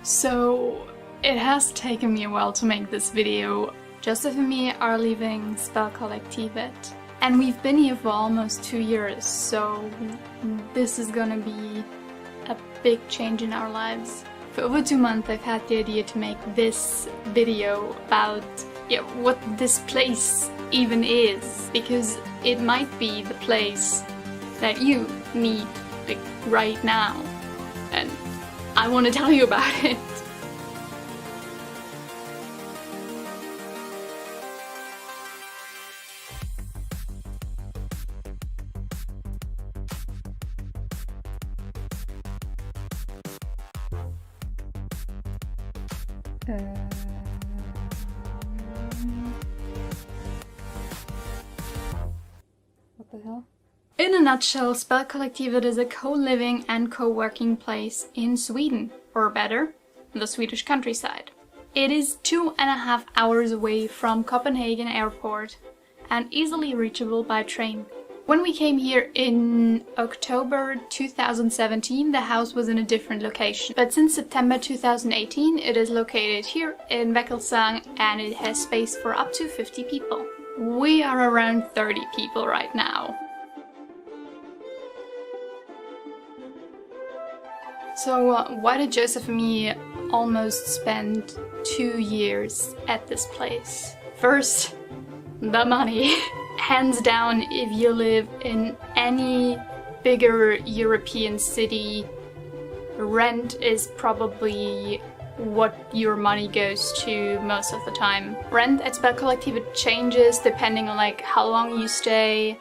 So it has taken me a while to make this video. Joseph and me are leaving Spelkollektivet, and we've been here for almost 2 years, so this is gonna be a big change in our lives. For over 2 months I've had the idea to make this video about what this place even is, because it might be the place that you need like right now, and I want to tell you about it. What the hell? In a nutshell, Spelkollektivet is a co-living and co-working place in Sweden, or better, the Swedish countryside. It is 2.5 hours away from Copenhagen airport and easily reachable by train. When we came here in October 2017, the house was in a different location. But since September 2018, it is located here in Väckelsång and it has space for up to 50 people. We are around 30 people right now. So why did Joseph and me almost spend 2 years at this place? First, the money. Hands down, if you live in any bigger European city, rent is probably what your money goes to most of the time. Rent at Spelkollektivet changes depending on like how long you stay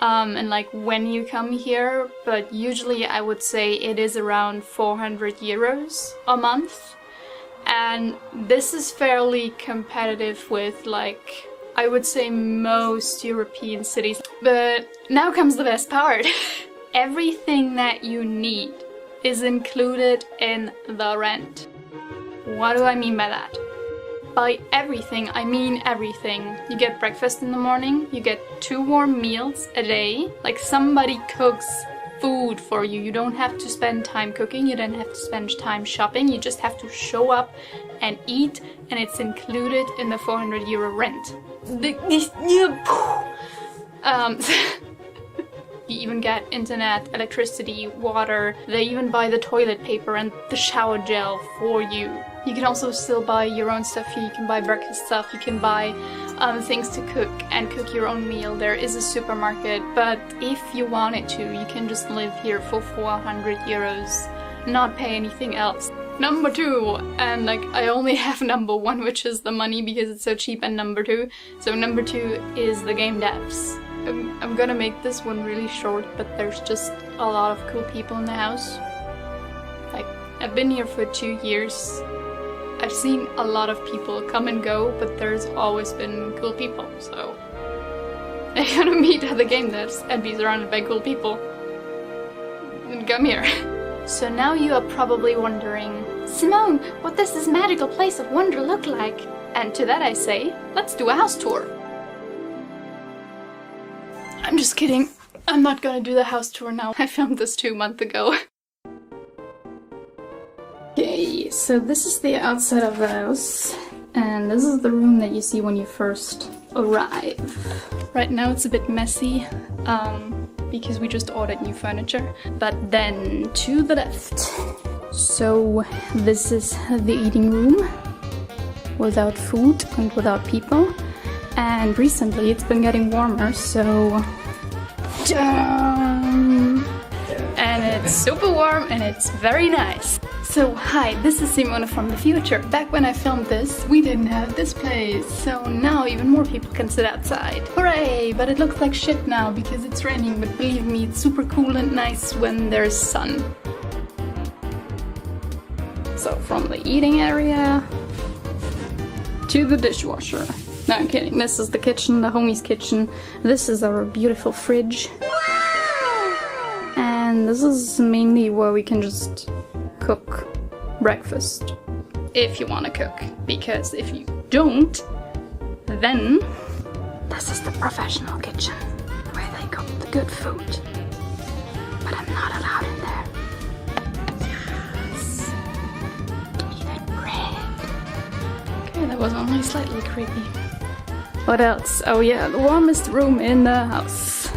and like when you come here, but usually I would say it is around 400 euros a month, and this is fairly competitive with like I would say most European cities. But now comes the best part. Everything that you need is included in the rent. What do I mean by that? By everything, I mean everything. You get breakfast in the morning, you get 2 warm meals a day, like somebody cooks food for you. You don't have to spend time cooking, you don't have to spend time shopping, you just have to show up and eat, and it's included in the 400 euro rent. You even get internet, electricity, water. They even buy the toilet paper and the shower gel for you. You can also still buy your own stuff here. You can buy breakfast stuff, you can buy things to cook and cook your own meal. There is a supermarket, but if you wanted to, you can just live here for 400 euros, not pay anything else. Number 2, and like I only have number 1, which is the money because it's so cheap, and number 2. So number 2 is the game devs. I'm gonna make this one really short, but there's just a lot of cool people in the house. Like, I've been here for 2 years. I've seen a lot of people come and go, but there's always been cool people, so if you wanna meet other game devs and be surrounded by cool people, then come here. So now you are probably wondering, Simone, what does this magical place of wonder look like? And to that I say, let's do a house tour. I'm just kidding. I'm not gonna do the house tour now. I filmed this 2 months ago. Okay, so this is the outside of the house. And this is the room that you see when you first arrive. Right now it's a bit messy, because we just ordered new furniture. But then to the left. So this is the eating room, without food and without people. And recently it's been getting warmer, so and it's super warm and it's very nice. So hi, this is Simone from the future. Back when I filmed this, we didn't have this place, so now even more people can sit outside. Hooray! But it looks like shit now because it's raining, but believe me, it's super cool and nice when there's sun. So from the eating area to the dishwasher. No, I'm kidding. This is the kitchen, the homie's kitchen. This is our beautiful fridge. And this is mainly where we can just cook breakfast. If you want to cook. Because if you don't, then this is the professional kitchen where they cook the good food. But I'm not allowed in there. Yes. was only slightly creepy. What else? Oh yeah, the warmest room in the house.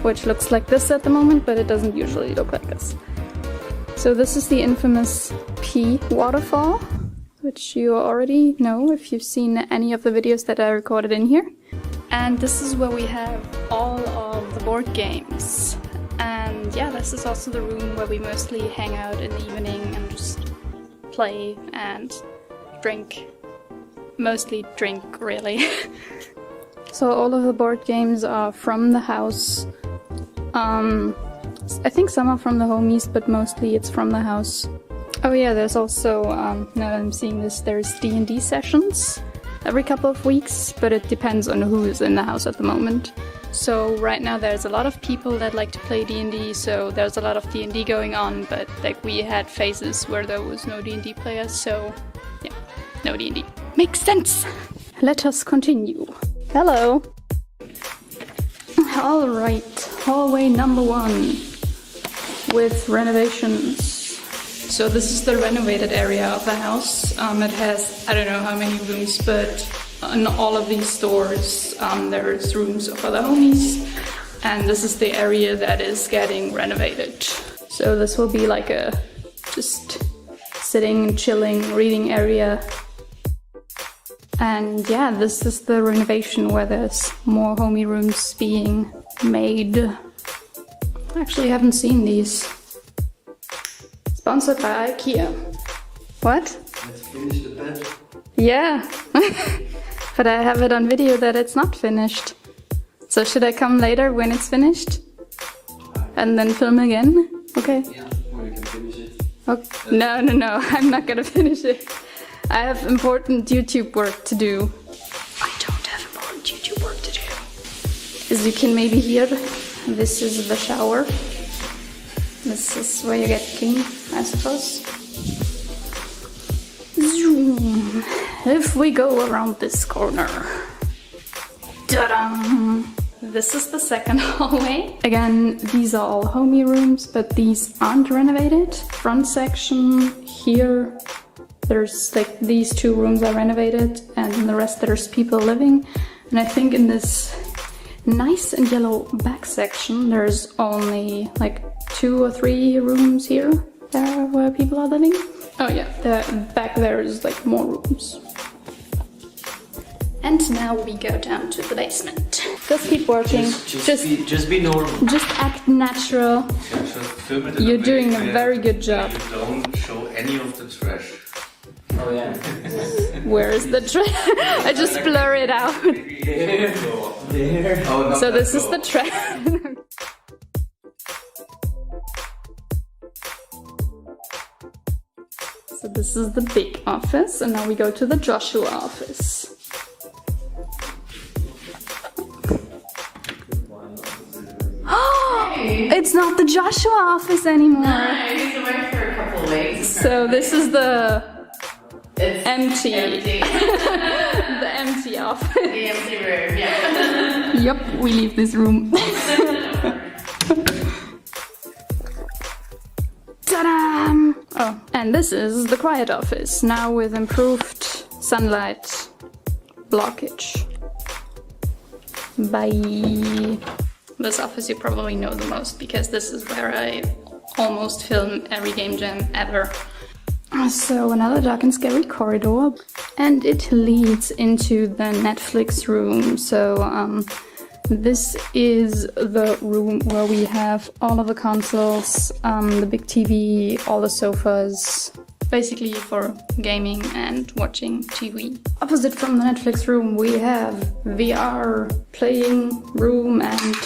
Which looks like this at the moment, but it doesn't usually look like this. So this is the infamous pee waterfall, which you already know if you've seen any of the videos that I recorded in here. And this is where we have all of the board games. And yeah, this is also the room where we mostly hang out in the evening and just play and drink. Mostly drink, really. So all of the board games are from the house. I think some are from the homies, but mostly it's from the house. Oh yeah, there's also, now that I'm seeing this, there's D&D sessions every couple of weeks, but it depends on who's in the house at the moment. So right now there's a lot of people that like to play D&D, so there's a lot of D&D going on, but like we had phases where there was no D&D players, so yeah, no D&D. Makes sense! Let us continue. Hello! Alright, hallway number 1 with renovations. So this is the renovated area of the house. It has, I don't know how many rooms, but in all of these stores there's rooms for the homies. And this is the area that is getting renovated. So this will be like a just sitting and chilling, reading area. And yeah, this is the renovation where there's more homie rooms being made. Actually, I haven't seen these. Sponsored by IKEA. What? Let's finish the bed. Yeah. But I have it on video that it's not finished. So should I come later when it's finished? And then film again? Okay. Yeah, or you can finish it. Okay. No, I'm not gonna finish it. I have important YouTube work to do. I don't have important YouTube work to do. As you can maybe hear, this is the shower. This is where you get clean, I suppose. Zoom. If we go around this corner. Ta-da! This is the second hallway. Again, these are all homie rooms, but these aren't renovated. Front section here. There's like these 2 rooms are renovated and in the rest there's people living. And I think in this nice and yellow back section there's only like 2 or 3 rooms here where people are living. Oh yeah, back there is like more rooms. And now we go down to the basement. Just keep working. Just be normal. Just act natural. You're doing a very good job. You don't show any of the trash. Oh yeah. Where is the trash? I just blur it out. There. Oh, So this is the trash. So this is the big office, and now we go to the Joshua office. It's not the Joshua office anymore. I used to work for a couple of weeks. So this is the It's empty. empty. The empty office. The empty room, yeah. Yup, we leave this room. Ta-da! Oh, and this is the quiet office, now with improved sunlight blockage. Bye. This office you probably know the most, because this is where I almost film every game jam ever. So another dark and scary corridor, and it leads into the Netflix room. So this is the room where we have all of the consoles, the big TV, all the sofas, basically for gaming and watching TV. Opposite from the Netflix room we have VR playing room and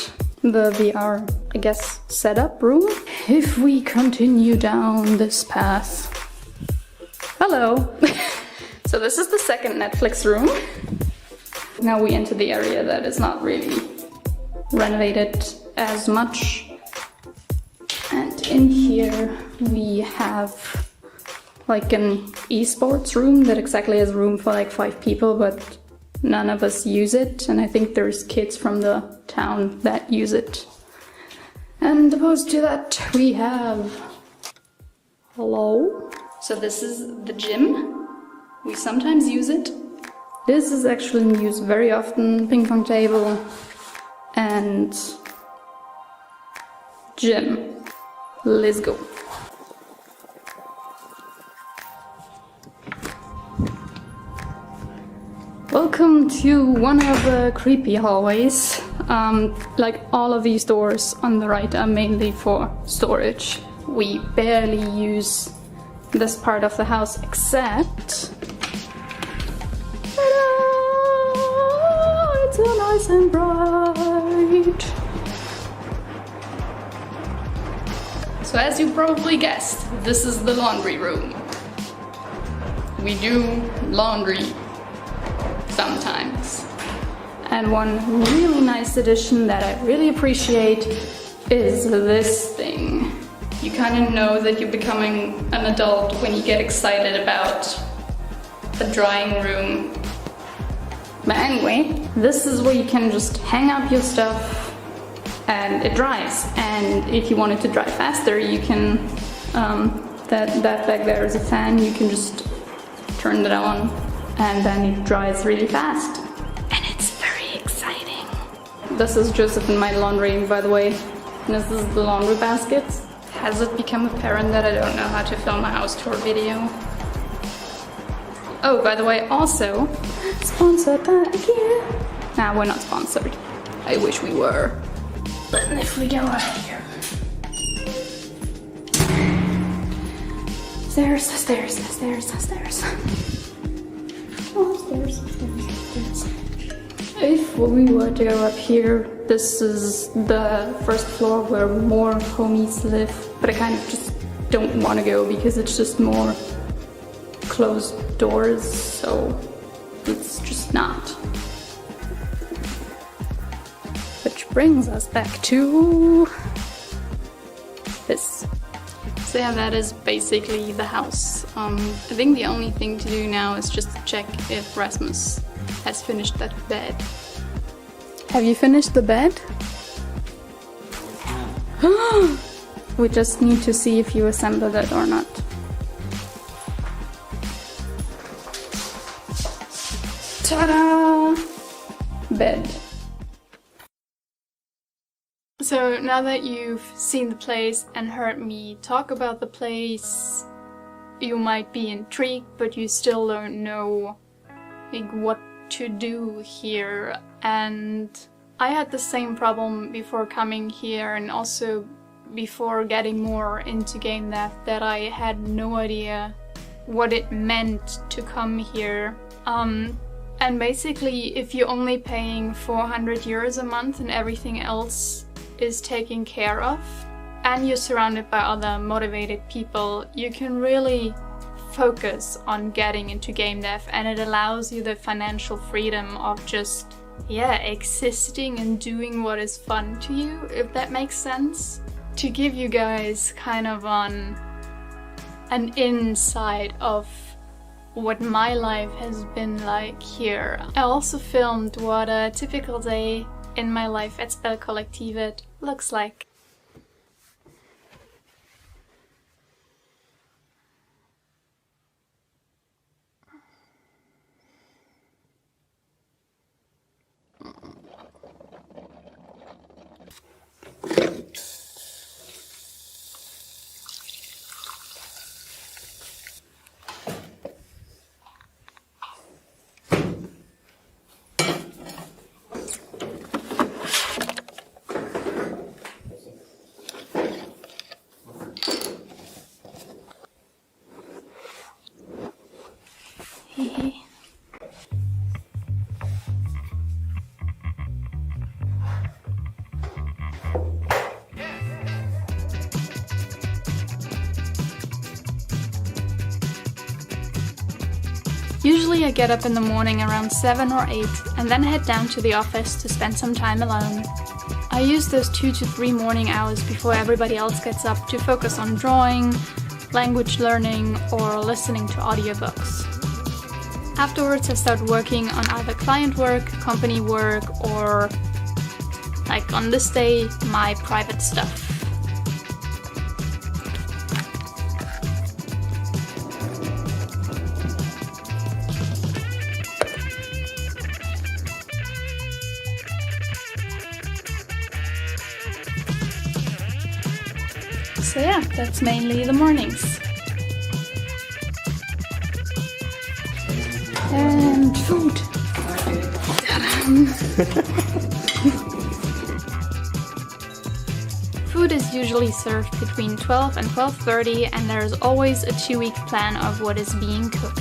the VR, I guess, setup room. If we continue down this path. Hello! So this is the second Netflix room. Now we enter the area that is not really renovated as much. And in here we have like an esports room that exactly has room for like 5 people, but none of us use it. And I think there's kids from the town that use it. And opposed to that we have... Hello? So this is the gym. We sometimes use it. This is actually used very often. Ping pong table and gym. Let's go. Welcome to one of the creepy hallways. Like all of these doors on the right are mainly for storage. We barely use this part of the house except... Ta-da! It's so nice and bright. So as you probably guessed, this is the laundry room. We do laundry sometimes. And one really nice addition that I really appreciate is this thing. You kind of know that you're becoming an adult when you get excited about the drying room. But anyway, this is where you can just hang up your stuff and it dries. And if you want it to dry faster, you can, that back there is a fan, you can just turn it on and then it dries really fast. And it's very exciting. This is Joseph and my laundry, by the way. This is the laundry basket. Has it become apparent that I don't know how to film a house tour video? Oh, by the way, also sponsored by IKEA. Nah, we're not sponsored. I wish we were. But if we go up here. Stairs, stairs, stairs, stairs. Oh, stairs. If we were to go up here, this is the first floor where more homies live, but I kind of just don't want to go because it's just more closed doors, so it's just not. Which brings us back to this. So yeah, that is basically the house. I think the only thing to do now is just to check if Rasmus has finished that bed. Have you finished the bed? Yeah. We just need to see if you assembled it or not. Ta-da! Bed. So now that you've seen the place and heard me talk about the place, you might be intrigued, but you still don't know like what to do here. And I had the same problem before coming here and also before getting more into game dev, that I had no idea what it meant to come here. And basically, if you're only paying 400 euros a month and everything else is taken care of, and you're surrounded by other motivated people, you can really focus on getting into game dev, and it allows you the financial freedom of just, yeah, existing and doing what is fun to you, if that makes sense. To give you guys kind of an insight of what my life has been like here. I also filmed what a typical day in my life at Spelkollektivet looks like. Usually I get up in the morning around 7 or 8 and then head down to the office to spend some time alone. I use those 2 to 3 morning hours before everybody else gets up to focus on drawing, language learning, or listening to audiobooks. Afterwards I start working on either client work, company work, or, like on this day, my private stuff. So yeah, that's mainly the mornings. And food. Food is usually served between 12 and 12:30, and there's always a 2-week plan of what is being cooked.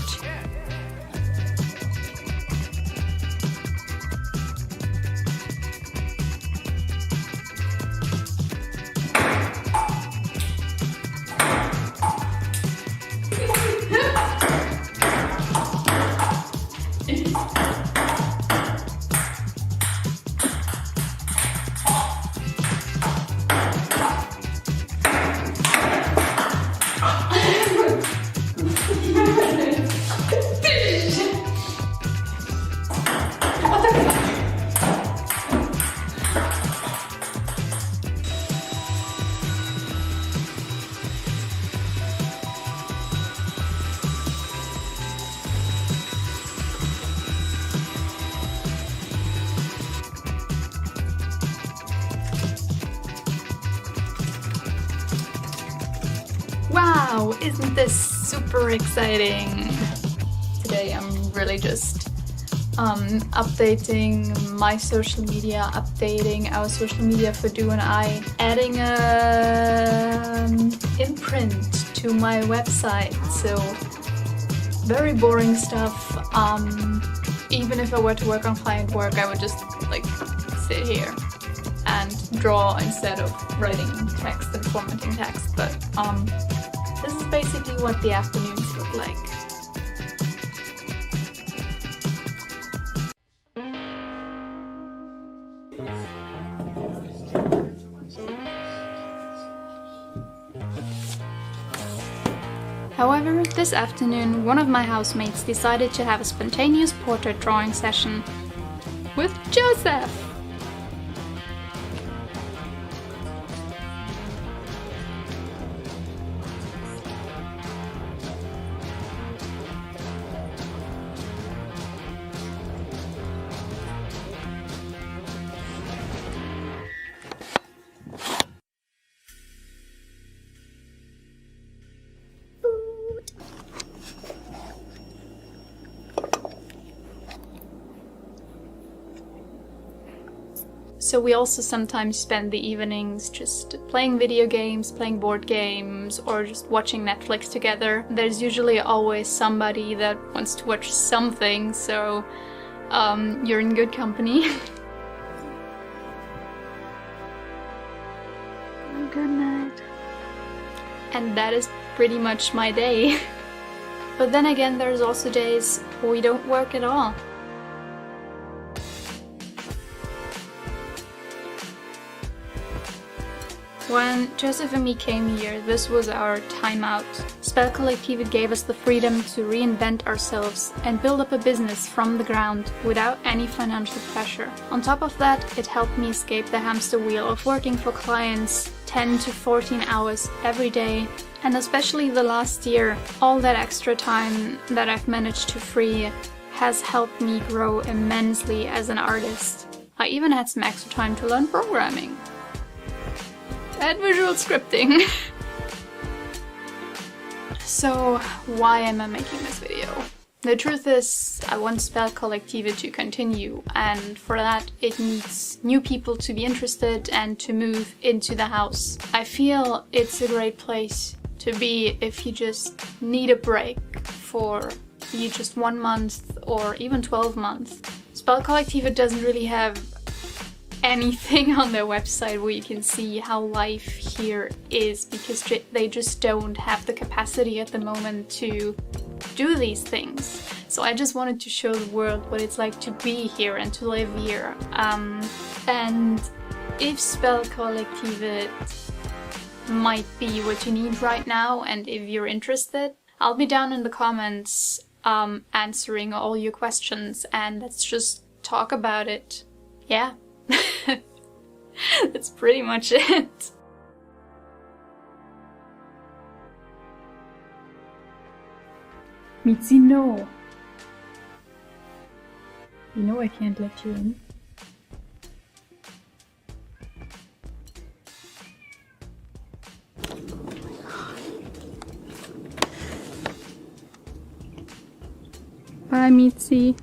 Wow, isn't this super exciting? Today I'm really just updating my social media, updating our social media for Du and I, adding a imprint to my website. So very boring stuff. Even if I were to work on client work, I would just like sit here and draw instead of writing text and formatting text. But this is basically what the afternoons look like. However, this afternoon, one of my housemates decided to have a spontaneous portrait drawing session with Joseph. So we also sometimes spend the evenings just playing video games, playing board games, or just watching Netflix together. There's usually always somebody that wants to watch something, so you're in good company. Good night. And that is pretty much my day. But then again, there's also days where we don't work at all. When Joseph and me came here, this was our time out. Spelkollektivet gave us the freedom to reinvent ourselves and build up a business from the ground without any financial pressure. On top of that, it helped me escape the hamster wheel of working for clients 10 to 14 hours every day. And especially the last year, all that extra time that I've managed to free has helped me grow immensely as an artist. I even had some extra time to learn programming. And visual scripting. So why am I making this video? The truth is, I want Spelkollektivet to continue, and for that it needs new people to be interested and to move into the house. I feel it's a great place to be if you just need a break for just 1 month or even 12 months. Spelkollektivet doesn't really have anything on their website where you can see how life here is, because they just don't have the capacity at the moment to do these things. So I just wanted to show the world what it's like to be here and to live here. And if Spelkollektivet might be what you need right now, and if you're interested, I'll be down in the comments answering all your questions, and let's just talk about it. Yeah. That's pretty much it. Mitzi, no. You know I can't let you in. Bye, Mitzi.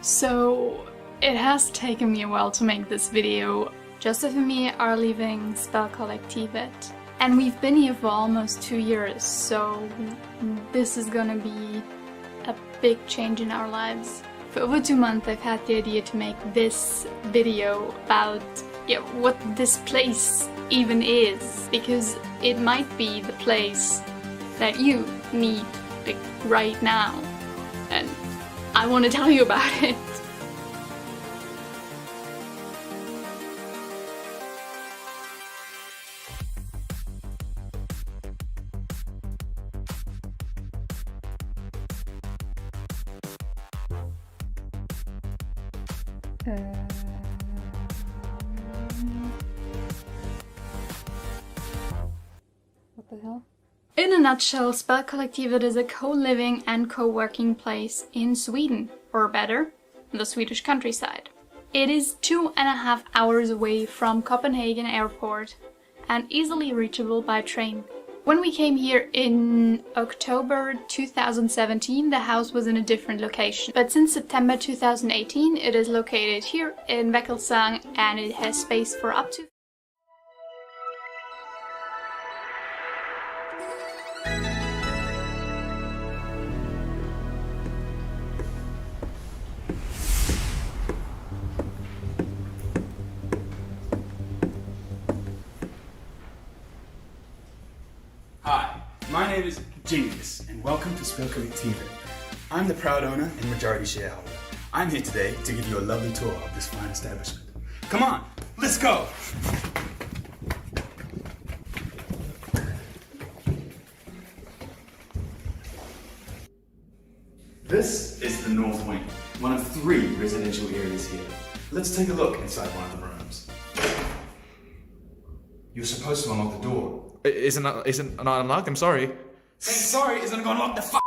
So, it has taken me a while to make this video. Joseph and me are leaving Spelkollektivet, and we've been here for almost 2 years, so this is gonna be a big change in our lives. For over 2 months I've had the idea to make this video about what this place even is, because it might be the place that you need like, right now, and I want to tell you about it. What the hell? In a nutshell, Spelkollektivet is a co-living and co-working place in Sweden, or better, the Swedish countryside. It is 2.5 hours away from Copenhagen airport and easily reachable by train. When we came here in October 2017, the house was in a different location. But since September 2018, it is located here in Väckelsång and it has space for up to Hi, my name is Genius, and welcome to Spelkollektivet. I'm the proud owner and majority shareholder. I'm here today to give you a lovely tour of this fine establishment. Come on, let's go! This is the North Wing, one of 3 residential areas here. Let's take a look inside one of the rooms. You're supposed to unlock the door. Isn't not unlocked? I'm sorry. Saying sorry isn't gonna unlock the f***.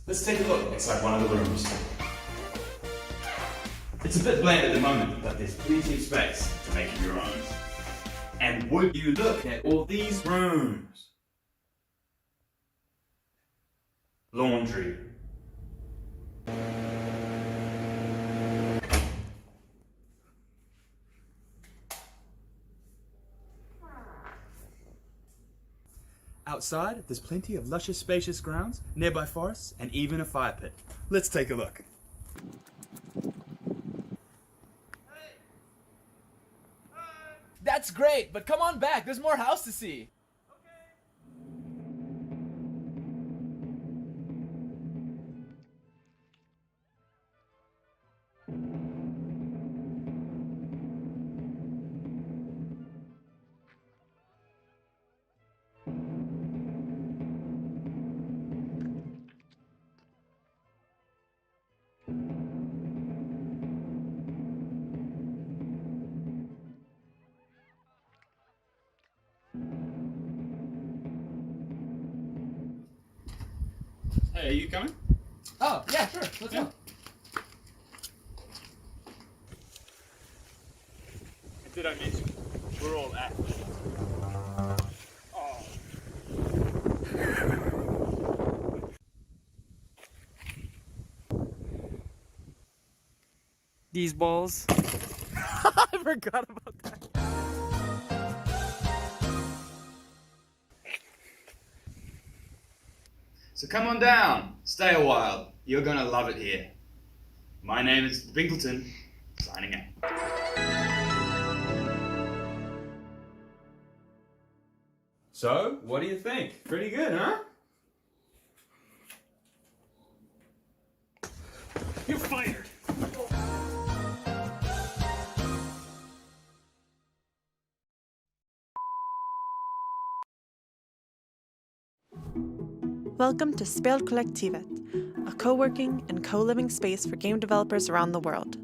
Let's take a look inside one of the rooms. It's a bit bland at the moment, but there's plenty of space to make it your own. And would you look at all these rooms? Laundry. Outside, there's plenty of luscious, spacious grounds, nearby forests, and even a fire pit. Let's take a look. That's great, but come on back. There's more house to see. Hey, are you coming? Oh, yeah, sure. Let's go. Did I mention? We're all athletes. These balls. I forgot about that. So come on down, stay a while. You're gonna love it here. My name is Binkleton, signing out. So, what do you think? Pretty good, huh? You're fired! Welcome to Spelkollektivet, a co-working and co-living space for game developers around the world.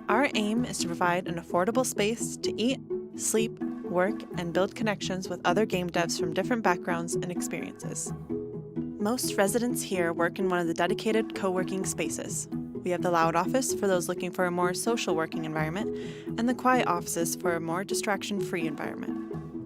Our aim is to provide an affordable space to eat, sleep, work, and build connections with other game devs from different backgrounds and experiences. Most residents here work in one of the dedicated co-working spaces. We have the loud office for those looking for a more social working environment, and the quiet offices for a more distraction-free environment.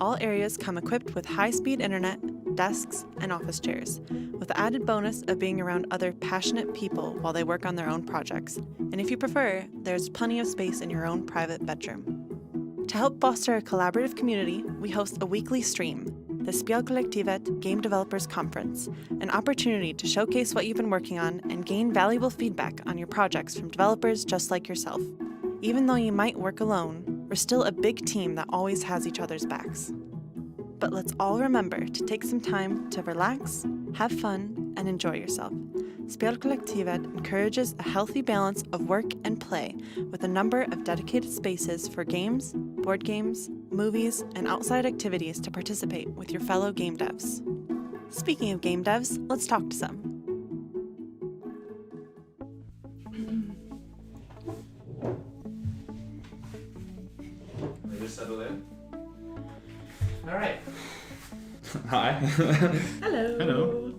All areas come equipped with high-speed internet, desks, and office chairs, with the added bonus of being around other passionate people while they work on their own projects. And if you prefer, there's plenty of space in your own private bedroom. To help foster a collaborative community, we host a weekly stream, the Spelkollektivet Game Developers Conference, an opportunity to showcase what you've been working on and gain valuable feedback on your projects from developers just like yourself. Even though you might work alone, we're still a big team that always has each other's backs. But let's all remember to take some time to relax, have fun, and enjoy yourself. Spelkollektivet encourages a healthy balance of work and play with a number of dedicated spaces for games, board games, movies, and outside activities to participate with your fellow game devs. Speaking of game devs, let's talk to some. Will you settle in? All right. Hi. Hello. Hello.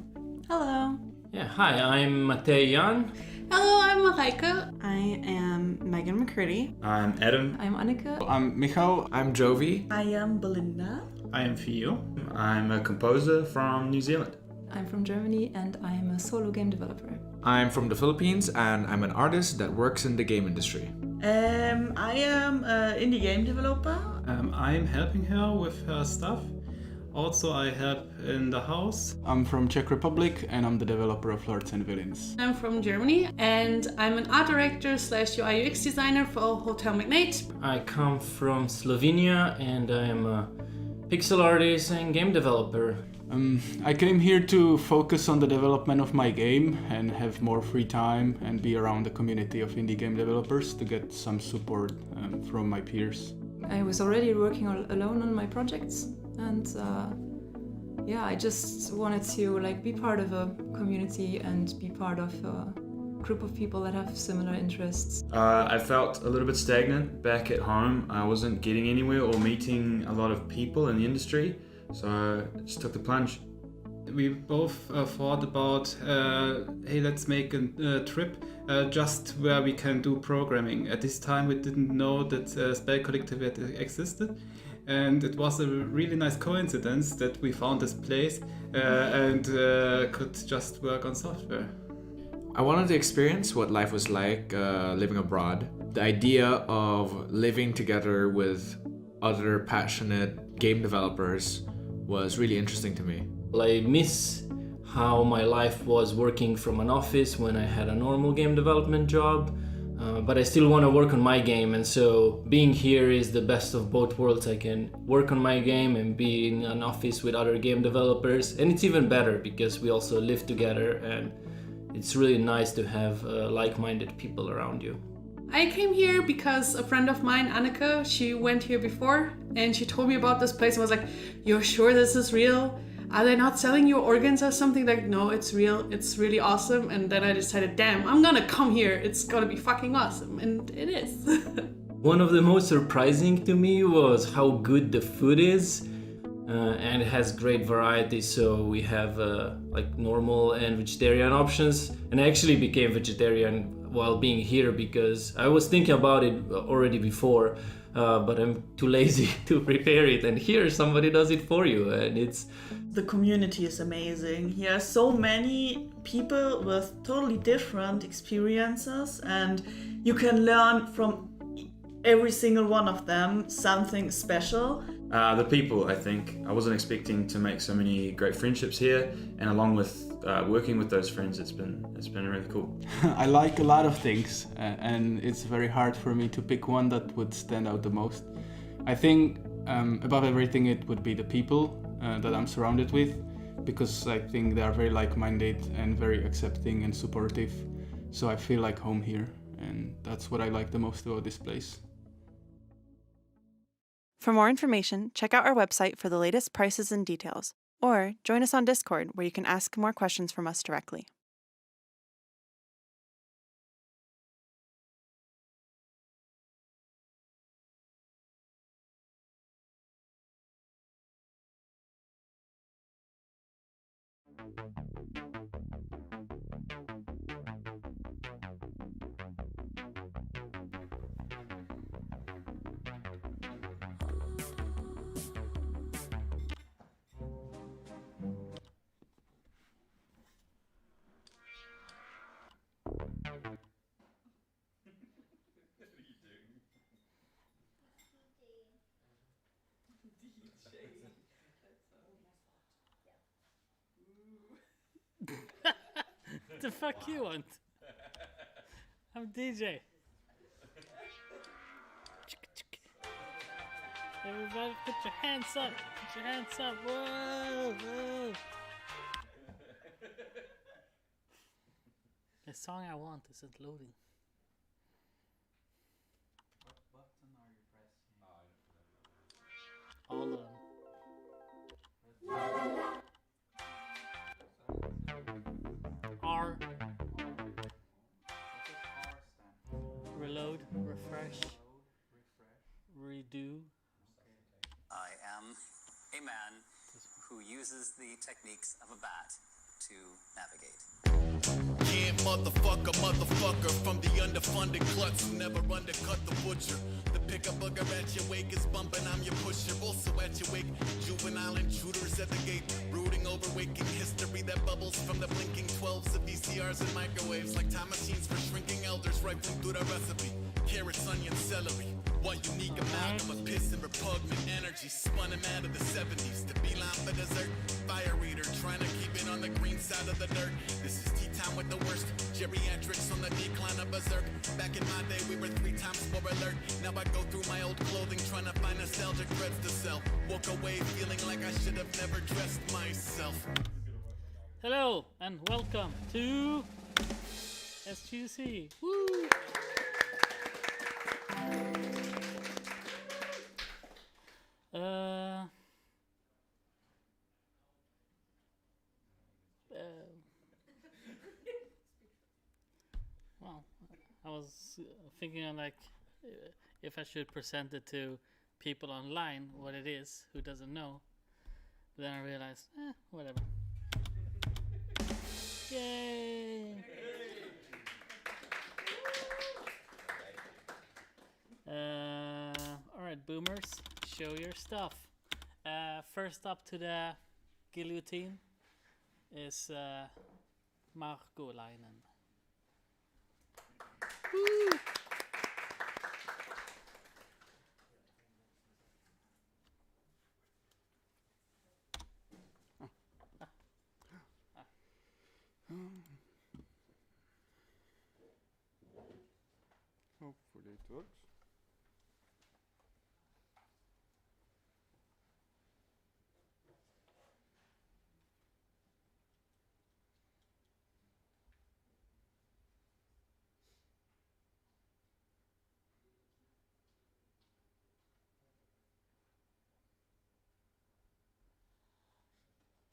Hello. Yeah, hi, I'm Matej Jan. Hello, I'm Marijke. I am Megan McCurdy. I'm Adam. I'm Anneke. I'm Michal. I'm Jovi. I am Belinda. I am Fio. I'm a composer from New Zealand. I'm from Germany and I'm a solo game developer. I'm from the Philippines and I'm an artist that works in the game industry. I am an indie game developer. I'm helping her with her stuff. Also, I help in the house. I'm from Czech Republic and I'm the developer of Lords and Villains. I'm from Germany and I'm an art director / UI UX designer for Hotel Magnate. I come from Slovenia and I am a pixel artist and game developer. I came here to focus on the development of my game and have more free time and be around the community of indie game developers to get some support from my peers. I was already working alone on my projects and I just wanted to be part of a community and be part of a group of people that have similar interests. I felt a little bit stagnant back at home. I wasn't getting anywhere or meeting a lot of people in the industry, so I just took the plunge. We both thought about, hey, let's make a trip just where we can do programming. At this time we didn't know that Spelkollektivet existed, and it was a really nice coincidence that we found this place and could just work on software. I wanted to experience what life was like living abroad. The idea of living together with other passionate game developers was really interesting to me. I miss how my life was working from an office when I had a normal game development job, but I still want to work on my game, and so being here is the best of both worlds. I can work on my game and be in an office with other game developers, and it's even better because we also live together and it's really nice to have like-minded people around you. I came here because a friend of mine, Anneke, she went here before and she told me about this place and was like, "You're sure this is real? Are they not selling you organs or something?" Like, no, it's real. It's really awesome. And then I decided, damn, I'm gonna come here. It's gonna be fucking awesome. And it is. One of the most surprising to me was how good the food is. And it has great variety, so we have normal and vegetarian options. And I actually became vegetarian while being here because I was thinking about it already before, but I'm too lazy to prepare it, and here somebody does it for you, and it's... The community is amazing. Here are so many people with totally different experiences, and you can learn from every single one of them something special. The people, I think. I wasn't expecting to make so many great friendships here, and along with working with those friends, it's been really cool. I like a lot of things, and it's very hard for me to pick one that would stand out the most. I think above everything it would be the people that I'm surrounded with, because I think they are very like-minded and very accepting and supportive. So I feel like home here, and that's what I like the most about this place. For more information, check out our website for the latest prices and details, Or join us on Discord, where you can ask more questions from us directly. The fuck you want? I'm DJ. Everybody put your hands up. Put your hands up. Whoa, whoa. The song I want isn't loading. What button are you pressing? All of them. R. Reload, refresh, redo. I am a man who uses the techniques of a bat to navigate. Yeah, motherfucker from the underfunded klutz who never undercut the butcher. The pickup bugger at your wake is bumping, I'm your pusher. Also at your wake, juvenile intruders at the gate, brooding over waking history that bubbles from the blinking 12s of VCRs and microwaves, like time machines for shrinking elders rifling through the recipe. Carrots, onion, celery. One unique amalgam of piss and repugnant energy spun him out of the 70s to beeline for dessert. Fire eater, trying to keep it on the green side of the dirt. This is tea time with the worst. Geriatrics on the decline of berserk. Back in my day, we were 3 times more alert. Now I go through my old clothing, trying to find nostalgic threads to sell. Walk away feeling like I should have never dressed myself. Hello and welcome to SGC. Woo! Well, I was thinking on like if I should present it to people online what it is who doesn't know. But then I realized, whatever. Yay! Alright, boomers, show your stuff. First up to the guillotine is Marco Leinen. Woo! Hopefully it works.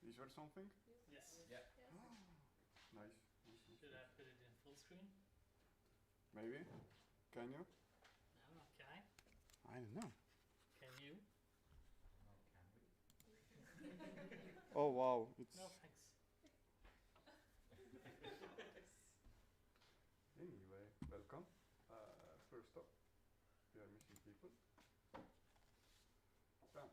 Is there something? Yes. Yeah. Oh, nice. Should I put it in full screen? Maybe. Can you? I don't know, can I? I don't know. Can you? Oh wow, it's. No thanks. Anyway, welcome. First up, we are missing people. Bam.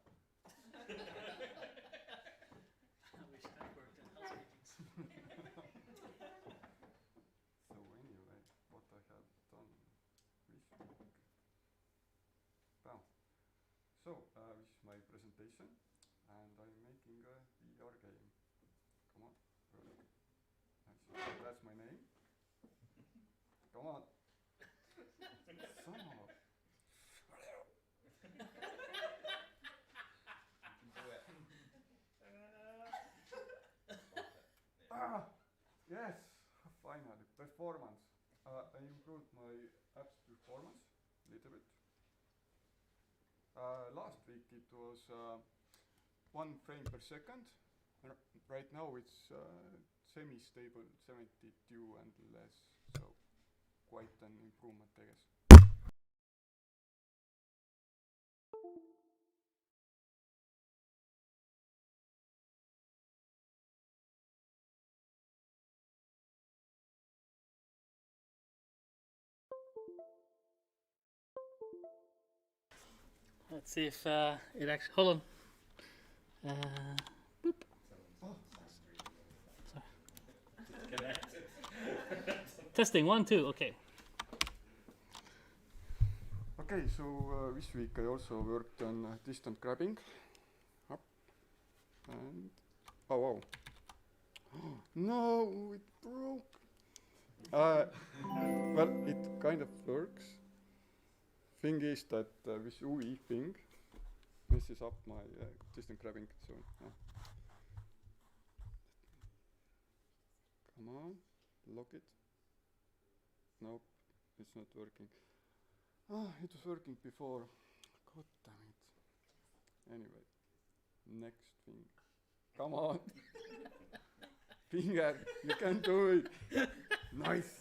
I wish that worked in house meetings. So anyway, what I have done recently. Bam. So this is my presentation, and I'm making a VR game. Come on, roll it. Nice. That's my name. Come on. Son of a. Yes, finally, performance. I improved my app's performance a little bit. Last week it was 1 frame per second, Right now it's semi-stable 72 and less, so quite an improvement, I guess. Let's see if it actually. Hold on. Boop. Sorry. Testing 1, 2. Okay. Okay, so this week I also worked on distant grabbing. Up and oh wow! No, it broke. Well, it kind of works. Thing is that this UI thing messes up my distant grabbing. So come on, lock it. Nope, it's not working. It was working before. God damn it. Anyway, next thing. Come on. Finger, you can do it. Nice.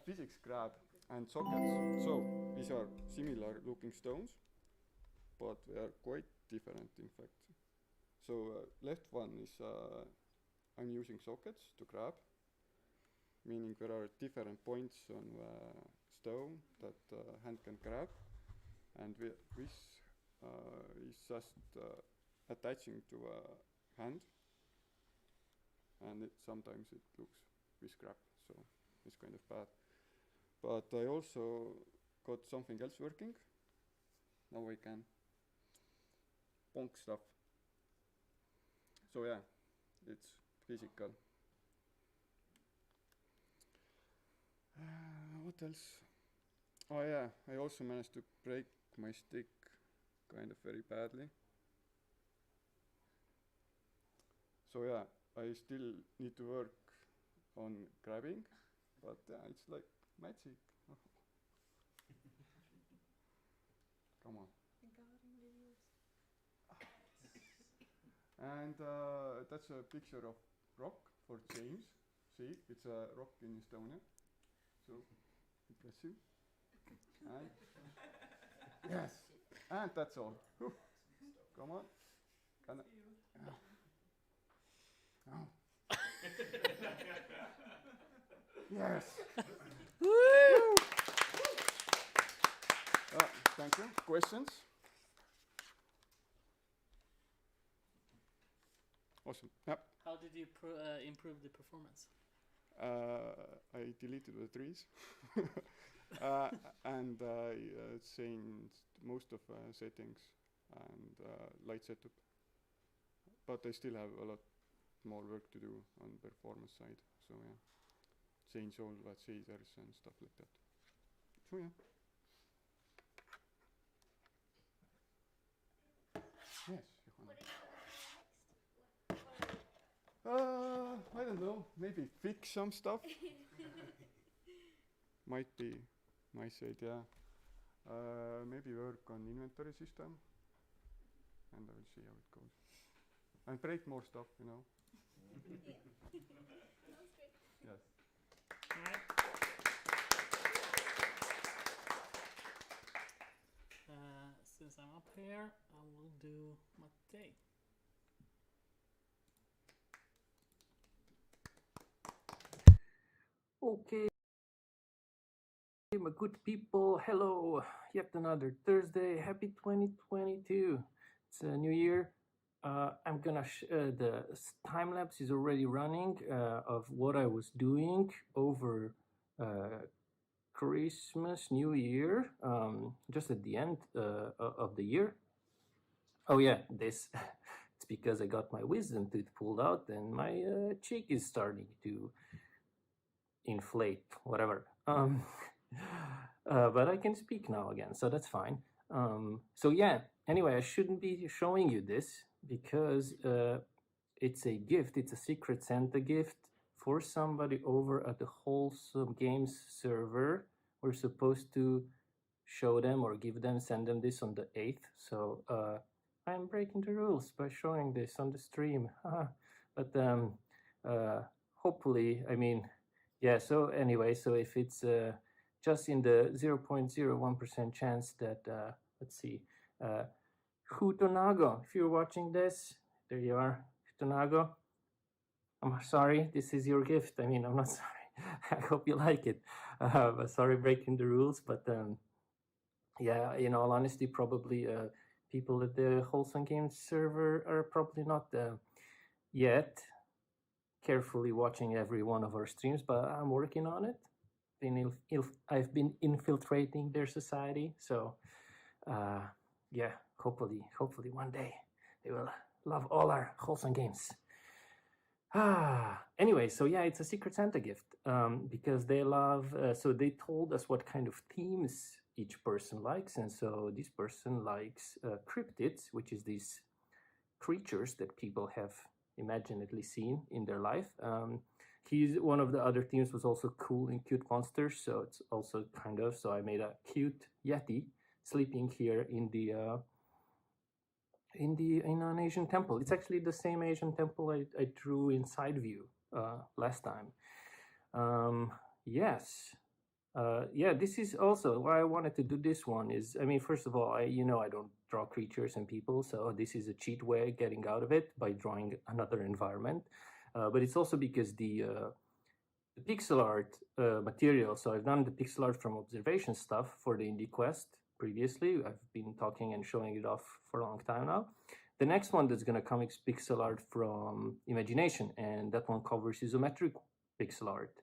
Physics grab and sockets. So these are similar looking stones, but they are quite different in fact. So left one is I'm using sockets to grab, meaning there are different points on the stone that hand can grab, and this is just attaching to a hand, and sometimes it looks with scrap, so it's kind of bad. But I also got something else working. Now I can bonk stuff. So yeah, it's physical. What else? Oh yeah, I also managed to break my stick kind of very badly. So yeah, I still need to work on grabbing, but yeah, it's like magic. Come on. And that's a picture of rock for James. See, it's a rock in Estonia. So impressive. And yes, and that's all. Whew. Come on. Can I? Oh. Yes. Woo! Thank you. Questions? Awesome. Yep. How did you improve the performance? I deleted the trees and I changed most of settings and light setup. But I still have a lot more work to do on performance side. So yeah, change all the shaders and stuff like that. So yeah. Yes, I don't know. Maybe fix some stuff. Might be nice idea. Maybe work on inventory system, and I will see how it goes. And break more stuff, you know. Yes. Since I'm up here, I will do Matej. Okay, my good people, hello. Yet another Thursday. Happy 2022. It's a new year. I'm gonna the time lapse is already running of what I was doing over Christmas, New Year, just at the end of the year. Oh yeah, this it's because I got my wisdom tooth pulled out and my cheek is starting to inflate, whatever. But I can speak now again, so that's fine. So yeah, anyway, I shouldn't be showing you this because it's a gift. It's a secret Santa gift for somebody over at the Wholesome Games server. We're supposed to show them or give them, send them this on the 8th. So I'm breaking the rules by showing this on the stream. But hopefully, I mean, yeah. So anyway, so if it's just in the 0.01% chance that let's see, Hutonago, if you're watching this, there you are, Hutonago. I'm sorry, this is your gift. I mean, I'm not sorry. I hope you like it. But sorry breaking the rules, but yeah, in all honesty, probably people at the Wholesome Games server are probably not yet carefully watching every one of our streams, but I'm working on it. I've been infiltrating their society, so yeah, hopefully one day they will love all our Wholesome Games. Anyway, so yeah, it's a Secret Santa gift because they love. So they told us what kind of themes each person likes, and so this person likes cryptids, which is these creatures that people have imaginately seen in their life. He's one of the other themes was also cool and cute monsters, so it's also kind of. So I made a cute yeti sleeping here in an Asian temple. It's actually the same Asian temple I drew in side view last time. Yes. Yeah, this is also why I wanted to do this one is, I mean, first of all, I don't draw creatures and people, so this is a cheat way of getting out of it by drawing another environment. But it's also because the pixel art material, so I've done the pixel art from observation stuff for the Indie Quest previously. I've been talking and showing it off for a long time now. The next one that's going to come is pixel art from imagination, and that one covers isometric pixel art,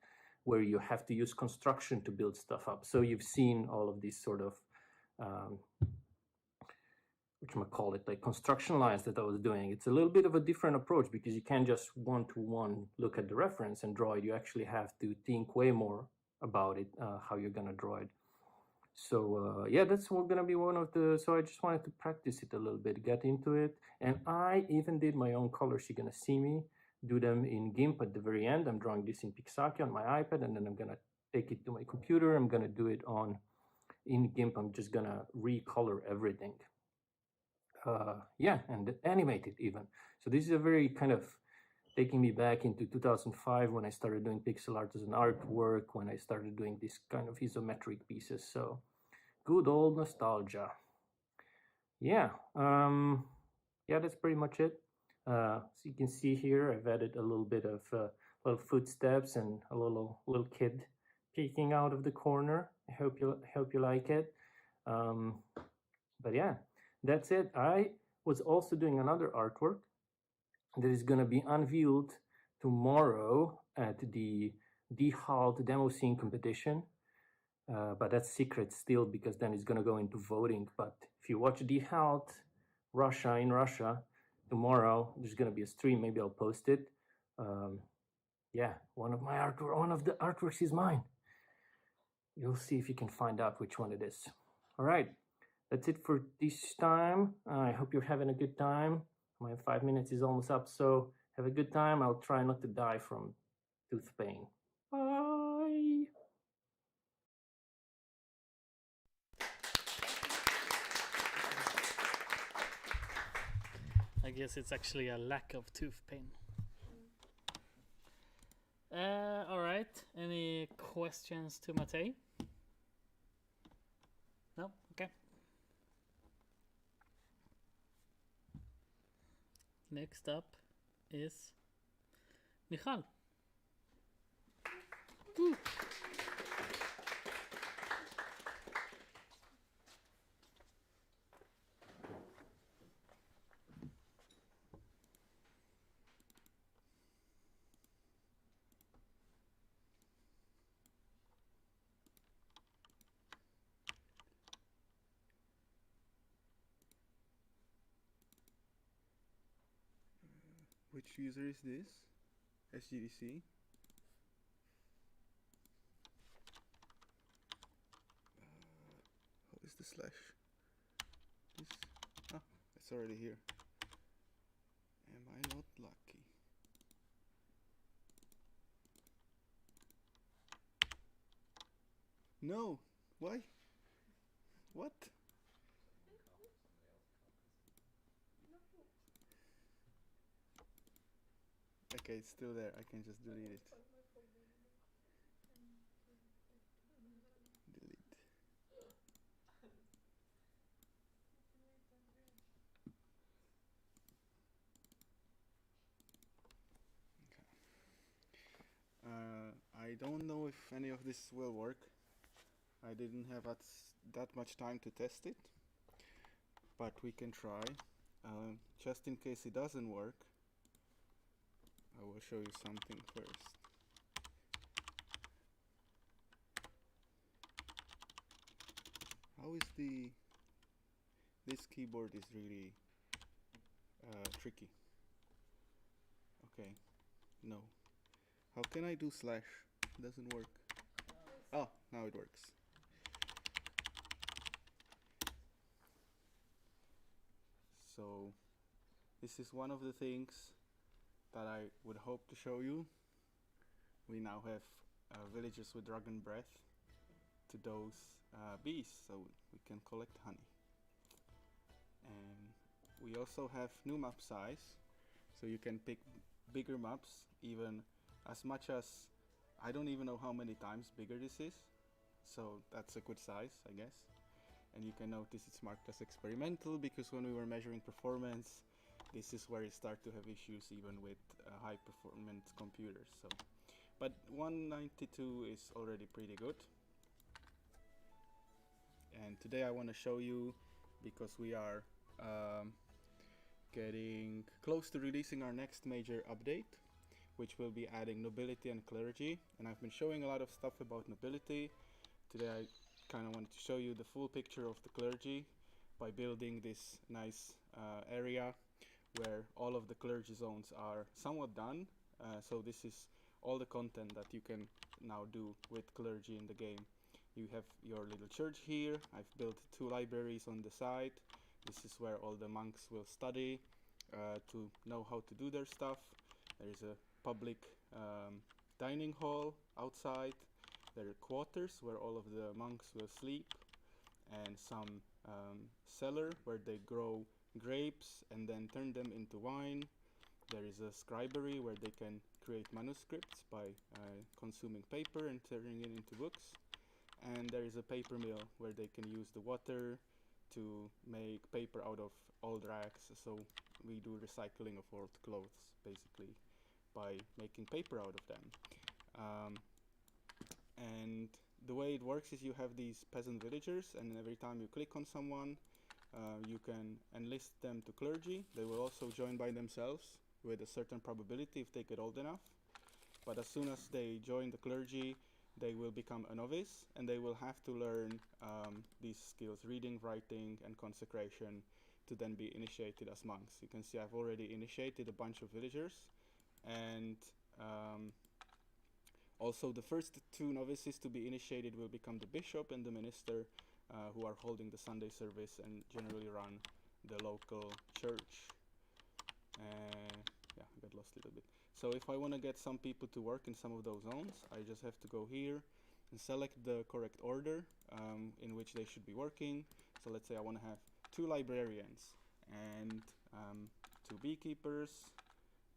where you have to use construction to build stuff up. So you've seen all of these sort of, like construction lines that I was doing. It's a little bit of a different approach because you can't just one-to-one look at the reference and draw it. You actually have to think way more about it, how you're going to draw it. So yeah, that's going to be one of the, so I just wanted to practice it a little bit, get into it. And I even did my own colors. You're going to see me do them in GIMP at the very end. I'm drawing this in Pixaki on my iPad, and then I'm going to take it to my computer. I'm going to do it in GIMP. I'm just going to recolor everything. Yeah, and animate it even. So this is a very kind of taking me back into 2005 when I started doing pixel art as an artwork, when I started doing this kind of isometric pieces. So good old nostalgia. Yeah, yeah, that's pretty much it. So you can see here, I've added a little bit of little footsteps and a little kid peeking out of the corner. I hope you like it. But yeah, that's it. I was also doing another artwork that is going to be unveiled tomorrow at the DHALT demo scene competition. But that's secret still because then it's going to go into voting. But if you watch DHALT in Russia, tomorrow there's going to be a stream. Maybe I'll post it. Yeah, one of the artworks is mine. You'll see if you can find out which one it is. All right, that's it for this time. I hope you're having a good time. My 5 minutes is almost up, so have a good time. I'll try not to die from tooth pain. Bye. I guess it's actually a lack of tooth pain. All right. Any questions to Matej? No? Okay. Next up is Michal. Woo. Which user is this? SGDC? How is the slash? This? Ah, it's already here. Am I not lucky? No! Why? What? Okay, it's still there. I can just delete it. Delete. I don't know if any of this will work. I didn't have that much time to test it, but we can try. Just in case it doesn't work, I will show you something first. How is this keyboard is really tricky. Okay, no. How can I do slash? It doesn't work. Oh, now it works. So this is one of the things that I would hope to show you. We now have villagers with dragon breath to those bees, so we can collect honey. And we also have new map size, so you can pick bigger maps, even as much as, I don't even know how many times bigger this is, so that's a good size, I guess. And you can notice it's marked as experimental because when we were measuring performance, this is where it started to have issues even with high performance computers. So, but 192 is already pretty good. And today I want to show you, because we are getting close to releasing our next major update, which will be adding nobility and clergy. And I've been showing a lot of stuff about nobility. Today I kind of wanted to show you the full picture of the clergy by building this nice area where all of the clergy zones are somewhat done. So this is all the content that you can now do with clergy in the game. You have your little church here. I've built 2 libraries on the side. This is where all the monks will study to know how to do their stuff. There is a public dining hall outside. There are quarters where all of the monks will sleep, and some cellar where they grow grapes and then turn them into wine. There is a scribery where they can create manuscripts by consuming paper and turning it into books. And there is a paper mill where they can use the water to make paper out of old rags. So we do recycling of old clothes basically by making paper out of them. And the way it works is you have these peasant villagers, and every time you click on someone, you can enlist them to clergy. They will also join by themselves with a certain probability if they get old enough. But as soon as they join the clergy, they will become a novice, and they will have to learn these skills, reading, writing, and consecration, to then be initiated as monks. You can see I've already initiated a bunch of villagers, and also the first 2 novices to be initiated will become the bishop and the minister, who are holding the Sunday service and generally run the local church. Yeah, I got lost a little bit. So if I want to get some people to work in some of those zones, I just have to go here and select the correct order in which they should be working. So let's say I want to have 2 librarians and 2 beekeepers,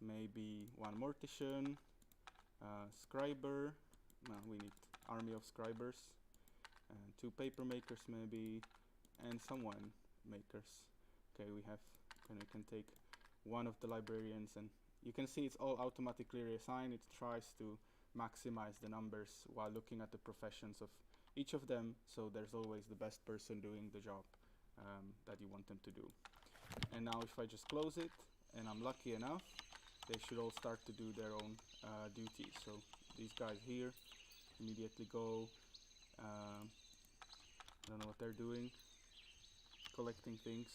maybe 1 mortician, scriber. No, we need army of scribers, and 2 paper makers maybe, and some wine makers. Okay, we can take 1 of the librarians, and you can see it's all automatically reassigned. It tries to maximize the numbers while looking at the professions of each of them, so there's always the best person doing the job that you want them to do. And now if I just close it, and I'm lucky enough, they should all start to do their own duties. So these guys here immediately go, I don't know what they're doing, collecting things.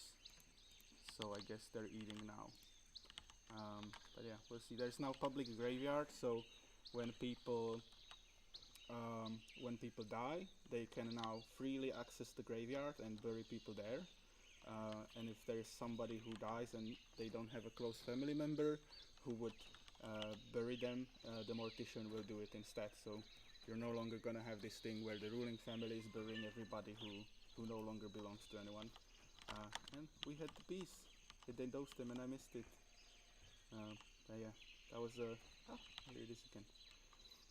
So I guess they're eating now. But yeah, we'll see. There's now public graveyard, so when people die, they can now freely access the graveyard and bury people there. And if there is somebody who dies and they don't have a close family member who would bury them, the mortician will do it instead. So you're no longer gonna have this thing where the ruling family is burying everybody who no longer belongs to anyone. And we had the bees. They dosed them and I missed it. But yeah, that was a Here it is again.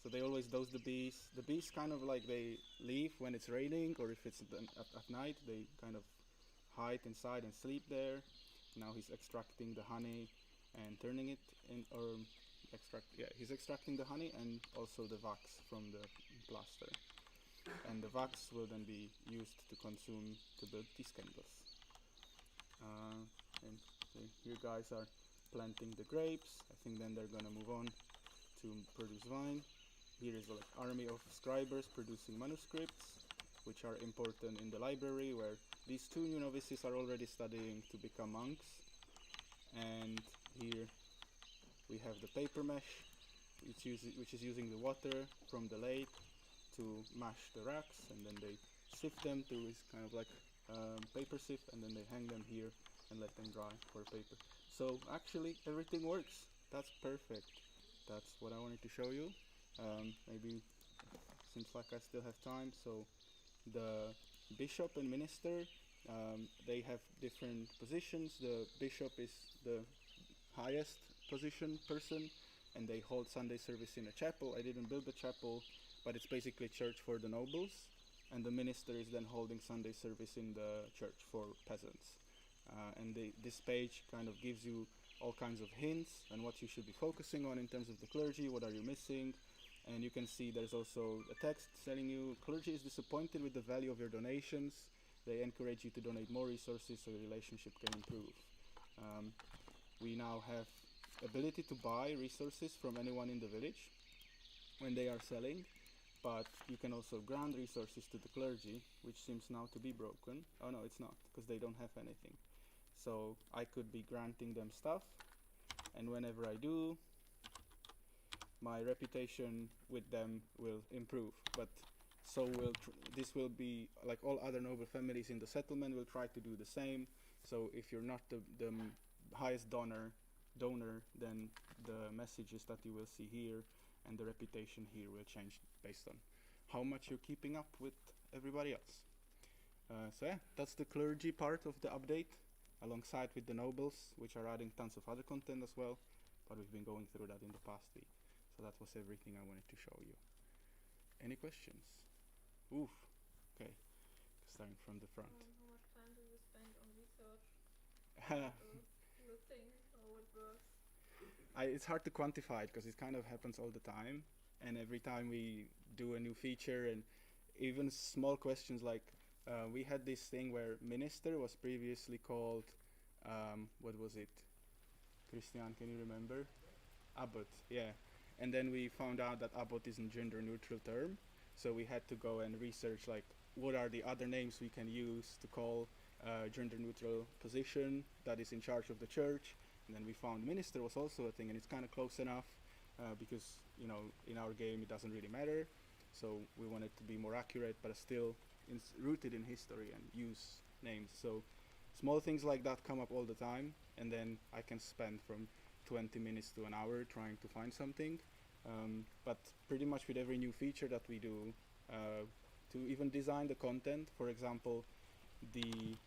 So they always dose the bees. The bees kind of like they leave when it's raining, or if it's at night, they kind of hide inside and sleep there. Now he's extracting the honey and turning it in, or he's extracting the honey and also the wax from the plaster. And the wax will then be used to consume to build these candles. And here guys are planting the grapes. I think then they're gonna move on to produce wine. Here is an army of scribers producing manuscripts, which are important in the library, where these two new novices are already studying to become monks. And here we have the paper mesh, which is using the water from the lake to mash the racks, and then they sift them through this kind of like paper sieve, and then they hang them here and let them dry for paper. So actually everything works. That's perfect. That's what I wanted to show you. Maybe seems like I still have time. So the bishop and minister, they have different positions. The bishop is the highest position person, and they hold Sunday service in a chapel. I didn't build the chapel, but it's basically church for the nobles, and the minister is then holding Sunday service in the church for peasants. And this page kind of gives you all kinds of hints on what you should be focusing on in terms of the clergy, what are you missing. And you can see there's also a text telling you clergy is disappointed with the value of your donations. They encourage you to donate more resources so your relationship can improve. We now have ability to buy resources from anyone in the village when they are selling, but you can also grant resources to the clergy, which seems now to be broken. Oh no, it's not, because they don't have anything. So I could be granting them stuff, and whenever I do, my reputation with them will improve. But so this will be like all other noble families in the settlement will try to do the same. So if you're not the highest donor, then the messages that you will see here and the reputation here will change based on how much you're keeping up with everybody else. So yeah, that's the clergy part of the update, alongside with the nobles, which are adding tons of other content as well, but we've been going through that in the past week. So that was everything I wanted to show you. Any questions? Oof. Okay, starting from the front. How much time do you spend on research? The thing, how it works? It's hard to quantify it because it kind of happens all the time, and every time we do a new feature, and even small questions like we had this thing where minister was previously called what was it? Christian, can you remember? Abbot, yeah. And then we found out that abbot isn't a gender neutral term, so we had to go and research like what are the other names we can use to call gender neutral position that is in charge of the church. And then we found minister was also a thing, and it's kind of close enough because, you know, in our game it doesn't really matter. So we wanted to be more accurate, but still rooted in history and use names. So small things like that come up all the time, and then I can spend from 20 minutes to an hour trying to find something. But pretty much with every new feature that we do, to even design the content, for example, the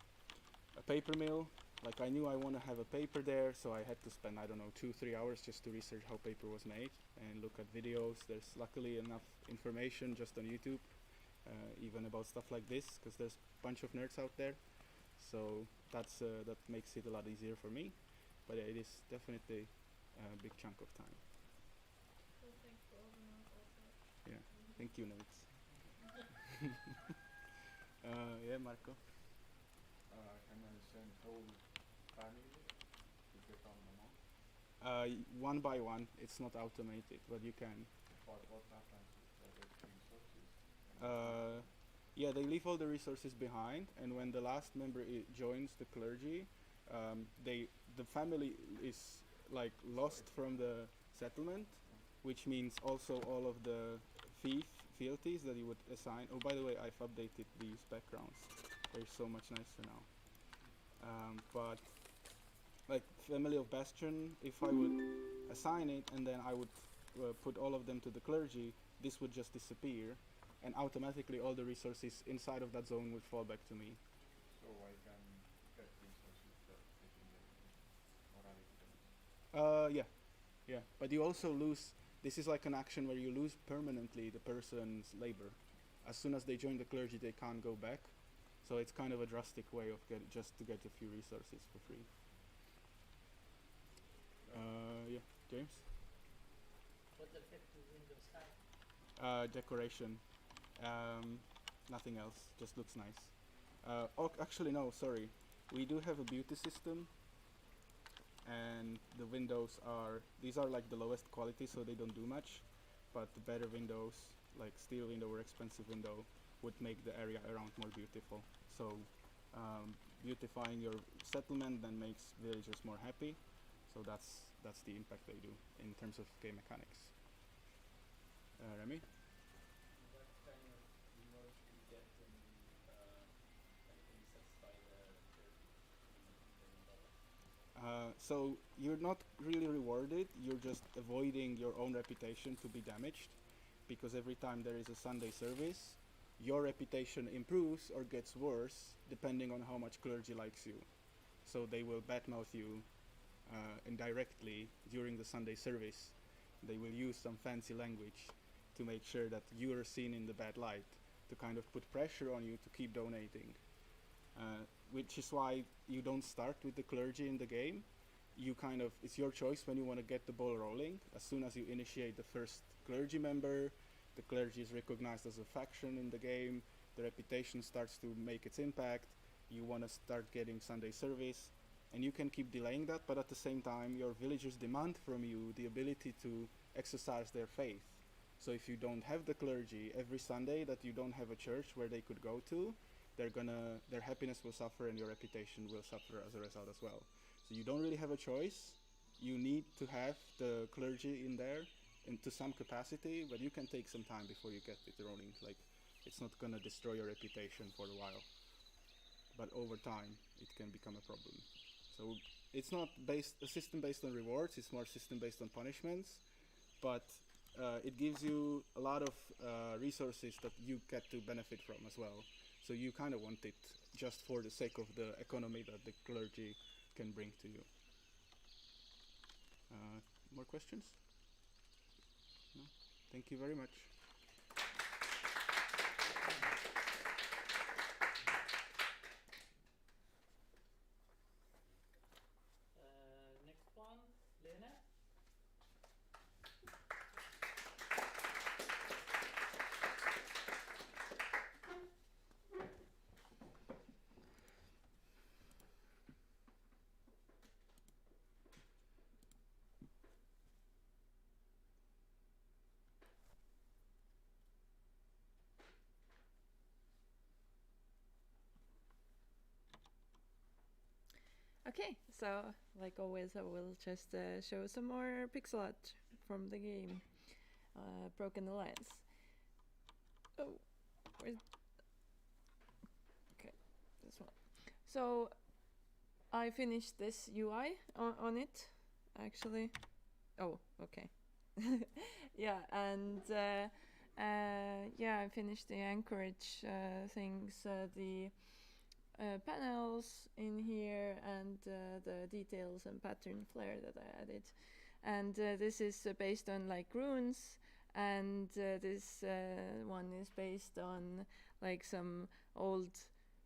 paper mill, like I knew I want to have a paper there, so I had to spend, I don't know, 2-3 hours just to research how paper was made and look at videos. There's luckily enough information just on YouTube, even about stuff like this, because there's a bunch of nerds out there. So that's that makes it a lot easier for me, but it is definitely a big chunk of time. So thanks for all the notes also. Yeah, thank you, nerds. Yeah, Marco. Can I send whole family to become a monk? One by one, it's not automated, but you can. What happens with the resources? Yeah, they leave all the resources behind, and when the last member joins the clergy, the family is like lost from the settlement, which means also all of the fealties that you would assign. Oh, by the way, I've updated these backgrounds. They're so much nicer now. But like family of Bastion, if I would assign it and then I would put all of them to the clergy, this would just disappear, and automatically all the resources inside of that zone would fall back to me. So I can get resources that fit in the morality. Yeah, Yeah, but you also lose. This is like an action where you lose permanently the person's labor. As soon as they join the clergy, they can't go back. So it's kind of a drastic way of just to get a few resources for free. Yeah, James. What effect do windows have? Decoration. Nothing else. Just looks nice. Oh, actually, no. Sorry. We do have a beauty system, and the windows are. These are like the lowest quality, so they don't do much. But the better windows, like steel window or expensive window, would make the area around more beautiful. So, beautifying your settlement then makes villagers more happy. So that's the impact they do in terms of game mechanics. Remy? What kind of rewards do you get when you satisfy the So you're not really rewarded, you're just avoiding your own reputation to be damaged, because every time there is a Sunday service, your reputation improves or gets worse depending on how much clergy likes you. So they will badmouth you indirectly during the Sunday service. They will use some fancy language to make sure that you are seen in the bad light, to kind of put pressure on you to keep donating. Which is why you don't start with the clergy in the game. It's your choice when you want to get the ball rolling. As soon as you initiate the first clergy member, the clergy is recognized as a faction in the game, the reputation starts to make its impact, you want to start getting Sunday service, and you can keep delaying that, but at the same time your villagers demand from you the ability to exercise their faith. So if you don't have the clergy every Sunday, that you don't have a church where they could go to, their happiness will suffer and your reputation will suffer as a result as well. So you don't really have a choice. You need to have the clergy in there and to some capacity, but you can take some time before you get it rolling. Like, it's not gonna destroy your reputation for a while, but over time it can become a problem. So it's not a system based on rewards, it's more system based on punishments, but it gives you a lot of resources that you get to benefit from as well. So you kind of want it just for the sake of the economy that the clergy can bring to you. More questions? No? Thank you very much. Next one, Lena. Okay, so like always, I will just show some more pixel art from the game, Broken Alliance. Oh, where's... Okay, this one. So I finished this UI on it, actually. Oh, okay. Yeah, and yeah, I finished the anchorage things, the panels in here, and the details and pattern flair that I added. And this is based on like runes, and this one is based on like some old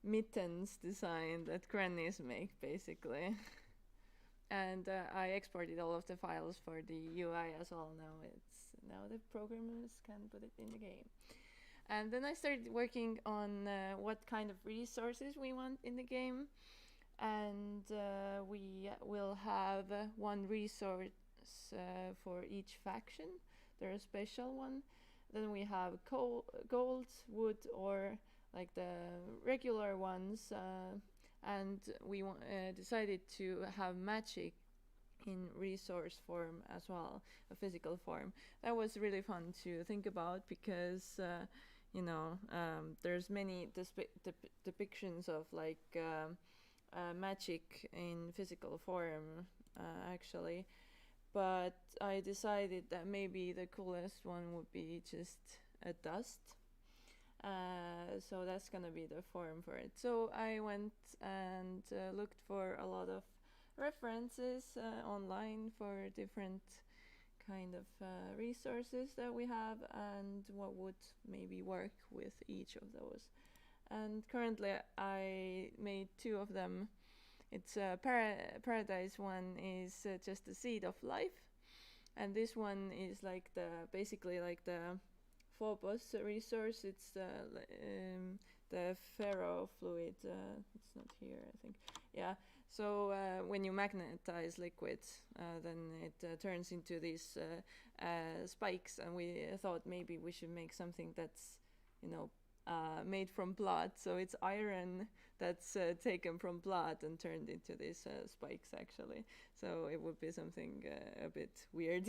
mittens design that grannies make, basically. And I exported all of the files for the UI as well. Now the programmers can put it in the game. And then I started working on what kind of resources we want in the game. And we will have one resource for each faction. They're a special one. Then we have gold, wood, or like the regular ones. And we decided to have magic in resource form as well, a physical form. That was really fun to think about, because you know, there's many depictions of like magic in physical form, actually, but I decided that maybe the coolest one would be just a dust. So that's gonna be the form for it. So I went and looked for a lot of references online for different kind of resources that we have and what would maybe work with each of those. And currently I made 2 of them. It's Paradise one is just the seed of life, and this one is like basically like the Phobos resource. It's the ferro fluid. It's not here, I think. Yeah. So when you magnetize liquids, then it turns into these spikes, and we thought maybe we should make something that's, made from blood. So it's iron that's taken from blood and turned into these spikes, actually. So it would be something a bit weird.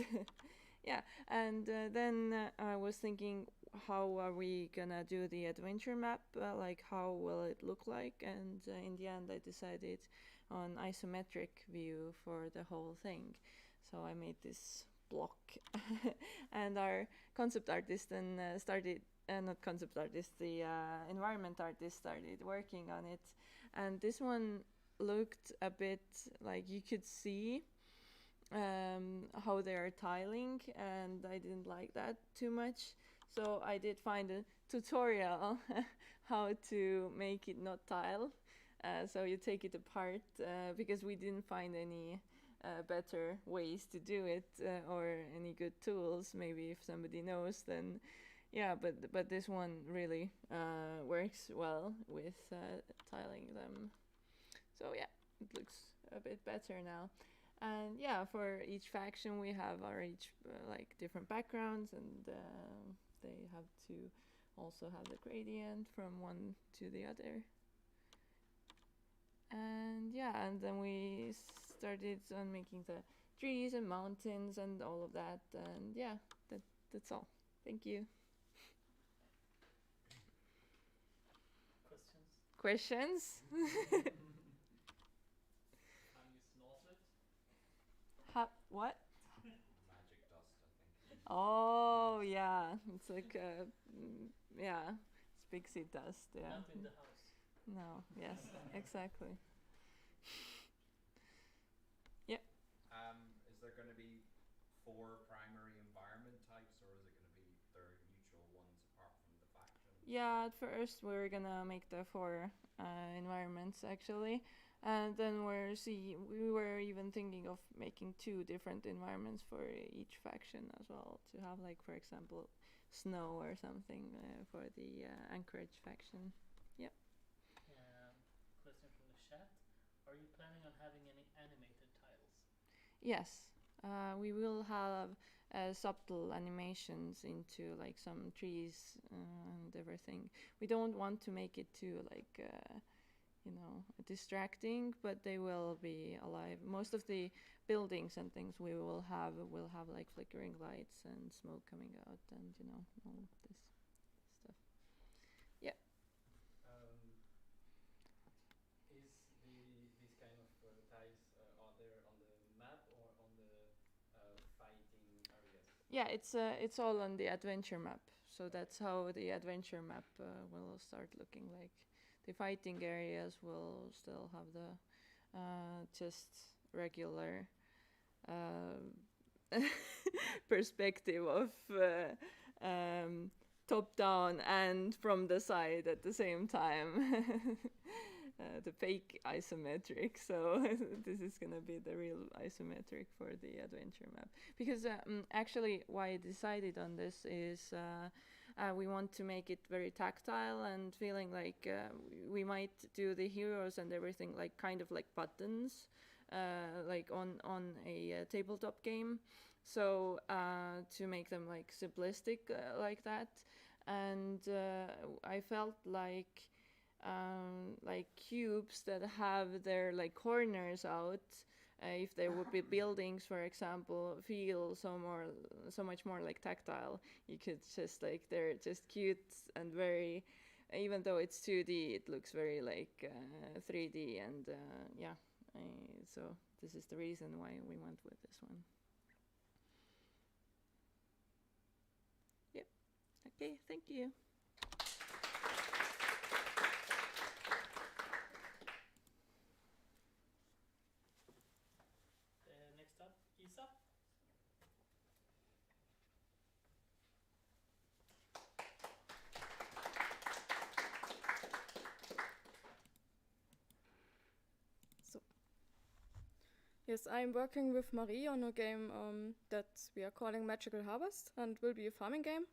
Yeah, and then I was thinking, how are we gonna do the adventure map? Like, how will it look like? And in the end, I decided on isometric view for the whole thing. So I made this block, and our concept artist then started. Not concept artist, the environment artist started working on it, and this one looked a bit like you could see how they are tiling, and I didn't like that too much. So I did find a tutorial how to make it not tile. So you take it apart because we didn't find any better ways to do it or any good tools. Maybe if somebody knows, then yeah. But this one really works well with tiling them. So yeah, it looks a bit better now. And yeah, for each faction we have each like different backgrounds, and they have to also have the gradient from one to the other. And yeah, and then we started on making the trees and mountains and all of that. And yeah, that's all. Thank you. Questions? What? Magic dust, I think. Oh yeah, it's like yeah, it's pixie dust. Yeah. Not in the house. No. Yes. Exactly. Yeah. Is there going to be 4 primary environment types, or is it going to be there neutral ones apart from the faction? Yeah. At first, we're gonna make the 4 environments actually. And then we were even thinking of making 2 different environments for each faction as well, to have, like, for example, snow or something for the Anchorage faction. Yeah. Question from the chat. Are you planning on having any animated tiles? Yes. We will have subtle animations into, like, some trees and everything. We don't want to make it too, like, distracting, but they will be alive. Most of the buildings and things we will have like flickering lights and smoke coming out, and all of this stuff. Yeah. Is these kind of tiles are there on the map or on the fighting areas? Yeah, it's all on the adventure map. So that's how the adventure map will start looking like. The fighting areas will still have the just regular perspective of top down and from the side at the same time. The fake isometric. So this is gonna be the real isometric for the adventure map. Because actually why I decided on this is we want to make it very tactile and feeling like we might do the heroes and everything like kind of like buttons, like on a tabletop game. So to make them like simplistic like that. And I felt like cubes that have their like corners out, if there would be buildings, for example, feel so much more like tactile. You could just like, they're just cute and very, even though it's 2D, it looks very like 3D, and yeah. So this is the reason why we went with this one. Yep. Okay, thank you. Next up, Isa. Yes, I'm working with Marie on a game that we are calling Magical Harvest and will be a farming game.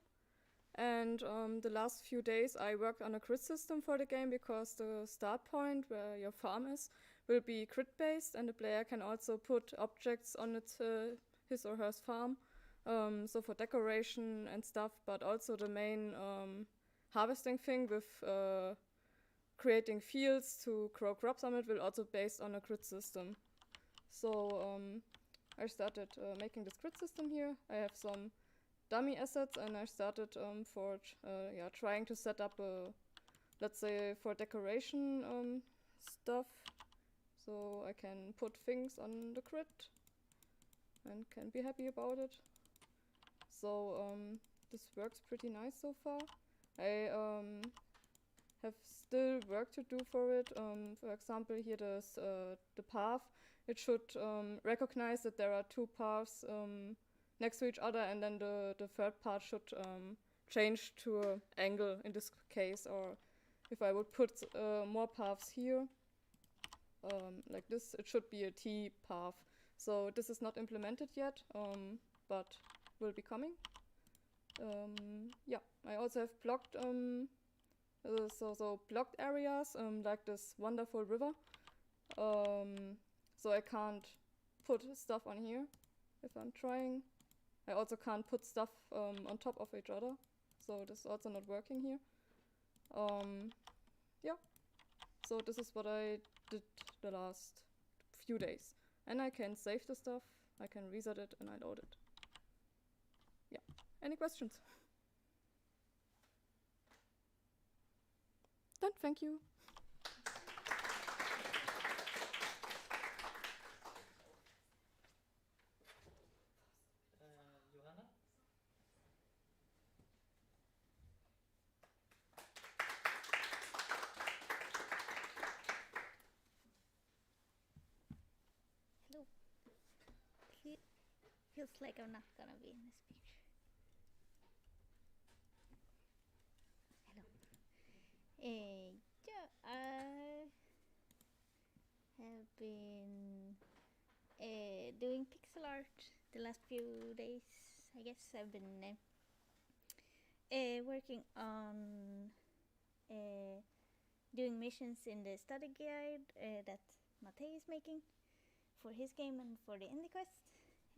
And the last few days I worked on a grid system for the game because the start point where your farm is will be grid based and the player can also put objects on his or her farm, so for decoration and stuff, but also the main harvesting thing with creating fields to grow crops on it will also be based on a grid system. So I started making this grid system here. I have some dummy assets and I started trying to set up a, let's say, for decoration stuff, so I can put things on the grid and can be happy about it. So this works pretty nice so far. I have still work to do for it. For example, here there's the path. It should recognize that there are two paths next to each other, and then the third part should change to an angle in this case. Or if I would put more paths here, like this, it should be a T path. So this is not implemented yet, but will be coming. Yeah, I also have blocked so blocked areas like this wonderful river. So I can't put stuff on here if I'm trying. I also can't put stuff on top of each other, so this is also not working here. Yeah, so this is what I did the last few days. And I can save the stuff, I can reset it, and I load it. Yeah, any questions? Then thank you. Johanna? Hello. Feels like I'm not gonna be in this picture. Hello. Yeah, I have been doing pixel art the last few days. I guess I've been working on doing missions in the study guide that Matej is making for his game and for the indie quest.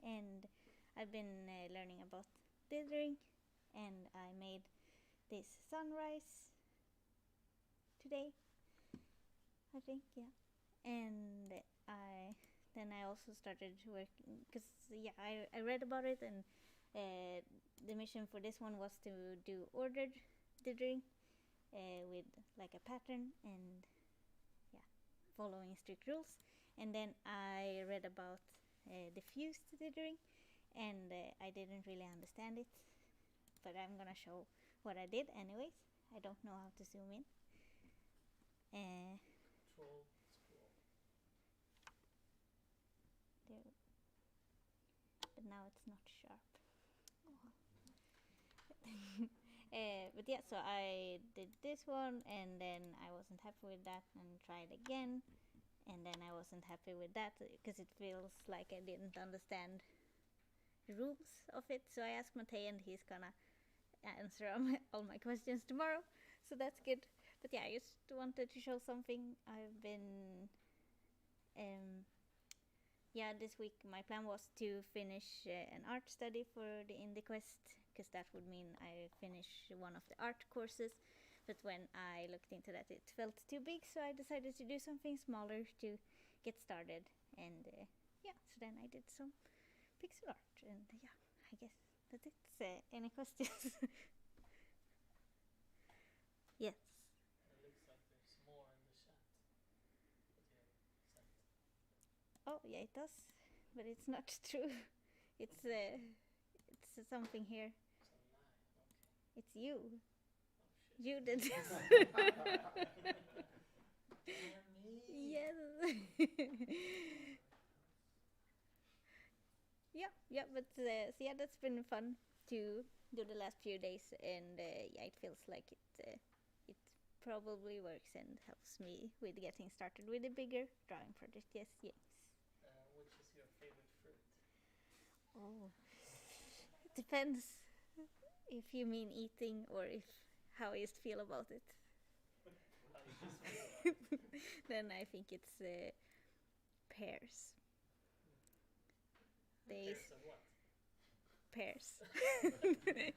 And I've been learning about dithering, and I made this sunrise today, I think, yeah. And I also started working because I read about it, and the mission for this one was to do ordered dithering with like a pattern and following strict rules. And then I read about diffused dithering, and I didn't really understand it, but I'm gonna show what I did anyways. I don't know how to zoom in. Control scroll. There, but now it's not sharp. But yeah, so I did this one, and then I wasn't happy with that and tried again, and then I wasn't happy with that because it feels like I didn't understand the rules of it. So I asked Matej, and he's gonna answer all my questions tomorrow, so that's good. But yeah, I just wanted to show something. I've been this week my plan was to finish an art study for the indie quest, because that would mean I finish one of the art courses. But when I looked into that, it felt too big, so I decided to do something smaller to get started. And so then I did some pixel art, and I guess that's it. Any questions? Yes. It looks like there's more in the chat. What you have sent. Oh yeah, it does, but it's not true. It's something here. It's a lie. Okay. It's you. You did this. Yes. But that's been fun to do the last few days, and it feels like it probably works and helps me with getting started with a bigger drawing project. Yes. which is your favorite fruit? Oh, it depends if you mean eating or if how I just feel about it. How you just feel about it? Then I think it's pears. They Pairs of what? pears. A pair of pears.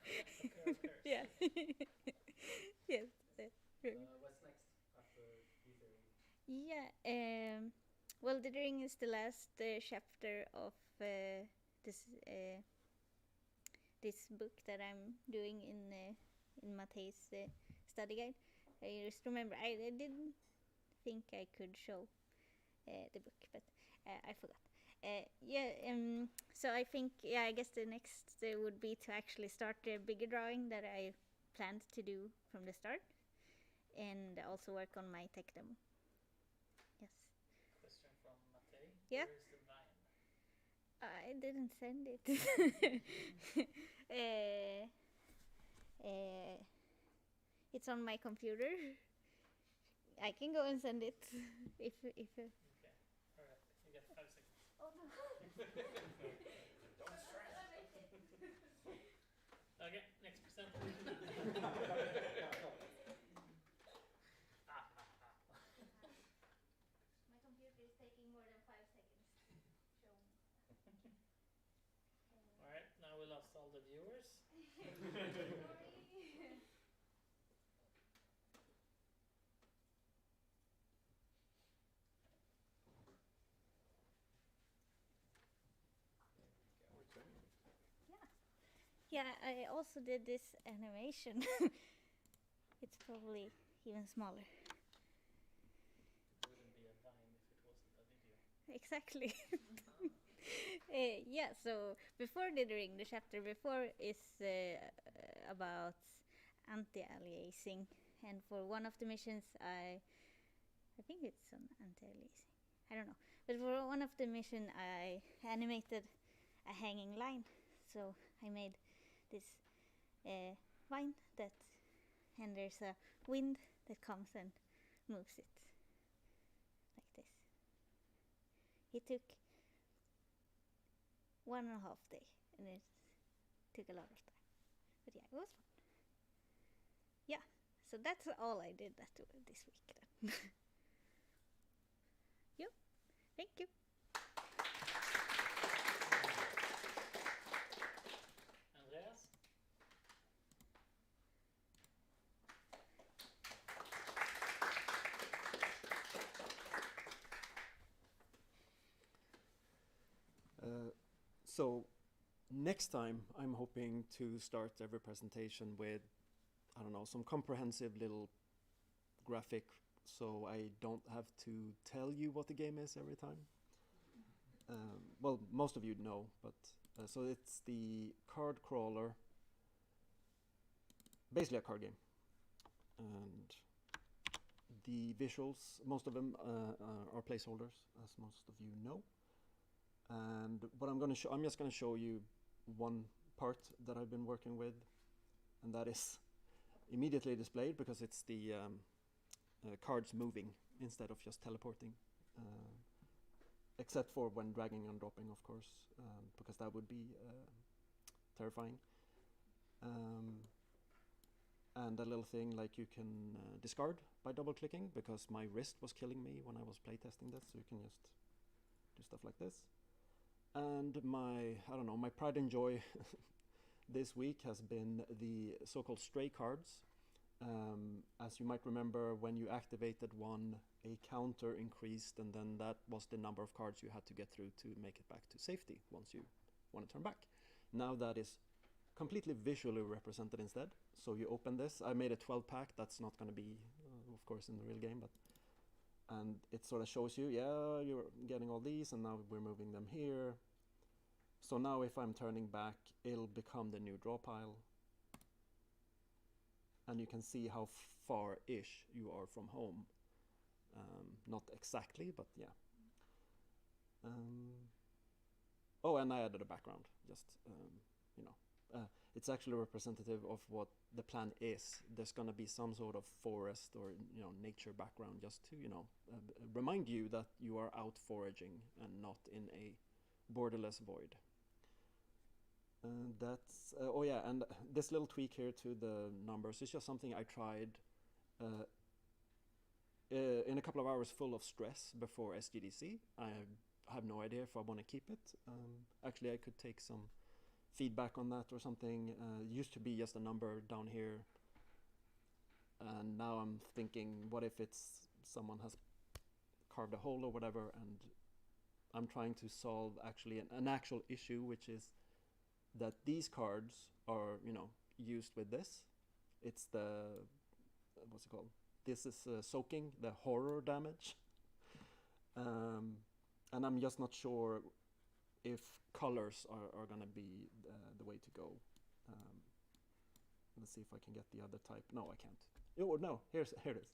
Yeah. Yes. What's next after dithering? Yeah. Well, the ring is the last chapter of this this book that I'm doing in Matej's study guide. I just remember I didn't think I could show the book, but I forgot. So I think, I guess the next would be to actually start the bigger drawing that I planned to do from the start, and also work on my tech demo. Yes. Question from Matej. Yeah. Where is the vine? I didn't send it. It's on my computer. I can go and send it if. Okay. Alright. You get 5 seconds. Oh no. Don't stress. Okay, next presenter. My computer is taking more than 5 seconds. Show me. Alright, now we lost all the viewers. Sorry. Yeah, I also did this animation. It's probably even smaller. It wouldn't be a vine if it wasn't a video. Exactly. Yeah, so before dithering, the chapter before is about anti-aliasing, and for one of the missions I think it's on anti-aliasing, I don't know, but for one of the mission I animated a hanging line, so I made this vine and there's a wind that comes and moves it like this. It took 1.5 days, and it took a lot of time, but yeah, it was fun. Yeah, so that's all I did this week then. Yep, thank you. Andreas? So next time I'm hoping to start every presentation with, I don't know, some comprehensive little graphic so I don't have to tell you what the game is every time. Well, most of you know, but so it's the card crawler, basically a card game. And the visuals, most of them are placeholders, as most of you know. And what I'm just going to show you one part that I've been working with, and that is immediately displayed because it's the cards moving instead of just teleporting, except for when dragging and dropping, of course, because that would be terrifying. And a little thing like you can discard by double clicking, because my wrist was killing me when I was playtesting this, so you can just do stuff like this. And my pride and joy this week has been the so-called stray cards. As you might remember, when you activated one, a counter increased, and then that was the number of cards you had to get through to make it back to safety once you want to turn back. Now that is completely visually represented instead. So you open this. I made a 12-pack. That's not going to be, of course, in the real game, and it sort of shows you, yeah, you're getting all these, and now we're moving them here. So now if I'm turning back, it'll become the new draw pile. And you can see how far-ish you are from home. Not exactly, but yeah. Oh, and I added a background, just, it's actually representative of what the plan is. There's going to be some sort of forest or nature background, just to remind you that you are out foraging and not in a borderless void. That's oh yeah, and this little tweak here to the numbers is just something I tried in a couple of hours full of stress before SGDC. I have no idea if I want to keep it. Actually, I could take some feedback on that or something. It used to be just a number down here, and now I'm thinking, what if it's someone has carved a hole or whatever, and I'm trying to solve actually an actual issue, which is that these cards are used with this. It's the what's it called? This is soaking the horror damage, and I'm just not sure if colors are gonna be the way to go. Let's see if I can get the other type. No, I can't. Oh no, here it is.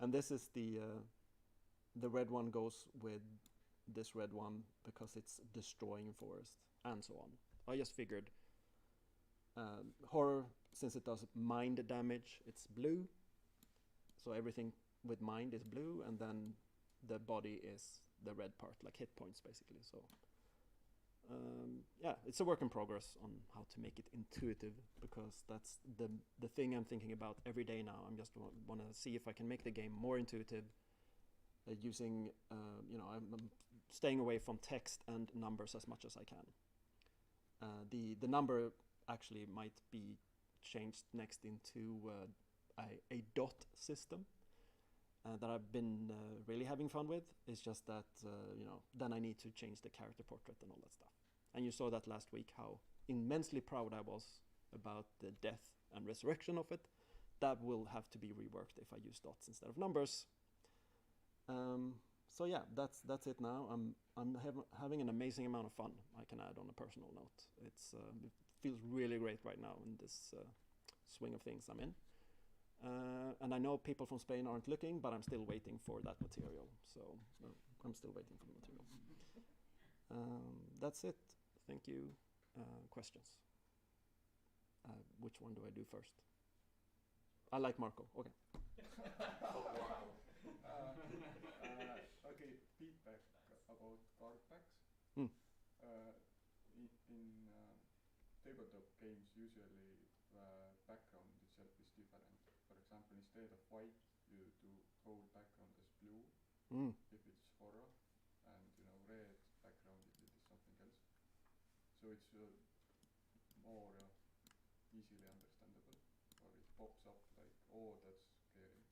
And this is the red one goes with this red one because it's destroying forest and so on. I just figured horror, since it does mind damage, it's blue. So everything with mind is blue, and then the body is the red part, like hit points basically. So yeah, it's a work in progress on how to make it intuitive, because that's the thing I'm thinking about every day now. I'm just want to see if I can make the game more intuitive using I'm staying away from text and numbers as much as I can. The number actually might be changed next into a dot system that I've been really having fun with. It's just that then I need to change the character portrait and all that stuff. And you saw that last week, how immensely proud I was about the death and resurrection of it. That will have to be reworked if I use dots instead of numbers. So yeah, that's it now. I'm having an amazing amount of fun. I can add on a personal note. It feels really great right now in this swing of things I'm in. And I know people from Spain aren't looking, but I'm still waiting for that material. So I'm still waiting for the material. That's it. Thank you. Questions? Which one do I do first? I like Marco. Okay. Okay, feedback about card packs. Hmm. In tabletop games, usually background itself is different. For example, instead of white, you do whole background as blue if it's horror, and red background if it is something else. So it's more easily understandable, or it pops up like, oh, that's scary,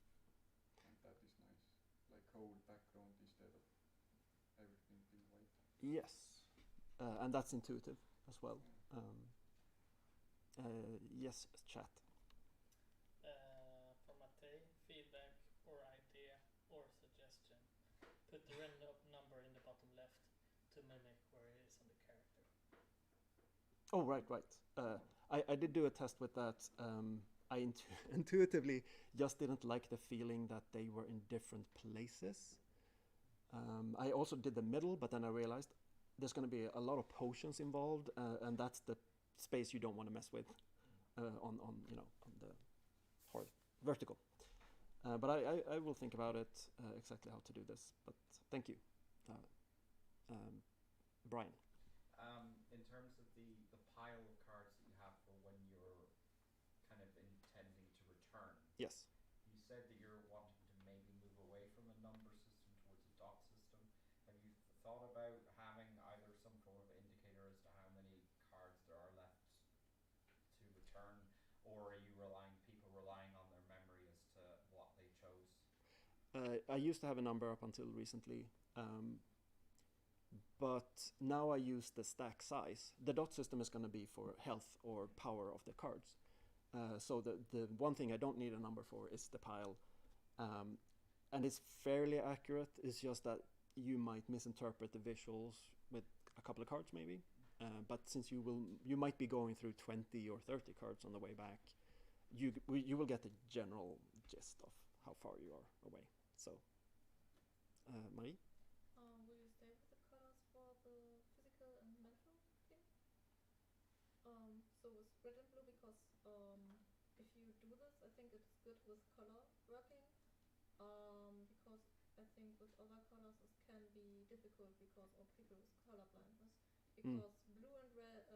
and that is nice. Like whole background instead of everything being white. Yes, and that's intuitive as well. Yes, chat. For Matej, feedback or idea or suggestion. Put the random number in the bottom left to mimic where it is on the character. Oh, right. I did do a test with that. I intuitively just didn't like the feeling that they were in different places. I also did the middle, but then I realized there's going to be a lot of potions involved, and that's the space you don't want to mess with on the vertical. But I will think about it exactly how to do this. But thank you, Brian. In terms of the pile of cards that you have for when you're kind of intending to return. Yes. You said that you're wanting to maybe move away from a number system towards a dot system. Have you thought about having either some sort of indicator as to how many cards there are left to return, or are you people relying on their memory as to what they chose? I used to have a number up until recently. But now I use the stack size. The dot system is going to be for health or power of the cards. So the one thing I don't need a number for is the pile. And it's fairly accurate. It's just that you might misinterpret the visuals with a couple of cards maybe. But since you might be going through 20 or 30 cards on the way back, you will get the general gist of how far you are away. So, Marie? Will you stay with the colors for the physical and mental thing? so with red and blue because if you do this, I think it's good with color working. Because I think with other colors it can be difficult because of people with color blindness. Because blue and red,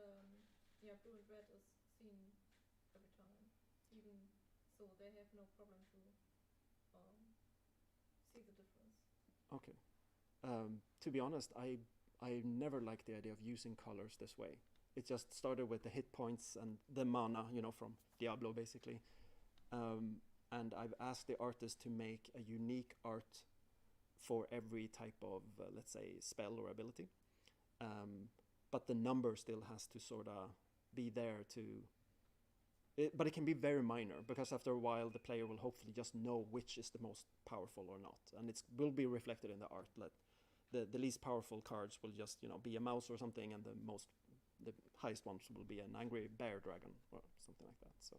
blue and red is seen every time, even so they have no problem to see the difference. Okay. To be honest, I never liked the idea of using colors this way. It just started with the hit points and the mana, from Diablo basically. And I've asked the artist to make a unique art for every type of, let's say, spell or ability. But the number still has to sort of be there but it can be very minor, because after a while the player will hopefully just know which is the most powerful or not. And it will be reflected in the art. The least powerful cards will just, be a mouse or something, and the highest ones will be an angry bear dragon or something like that. So.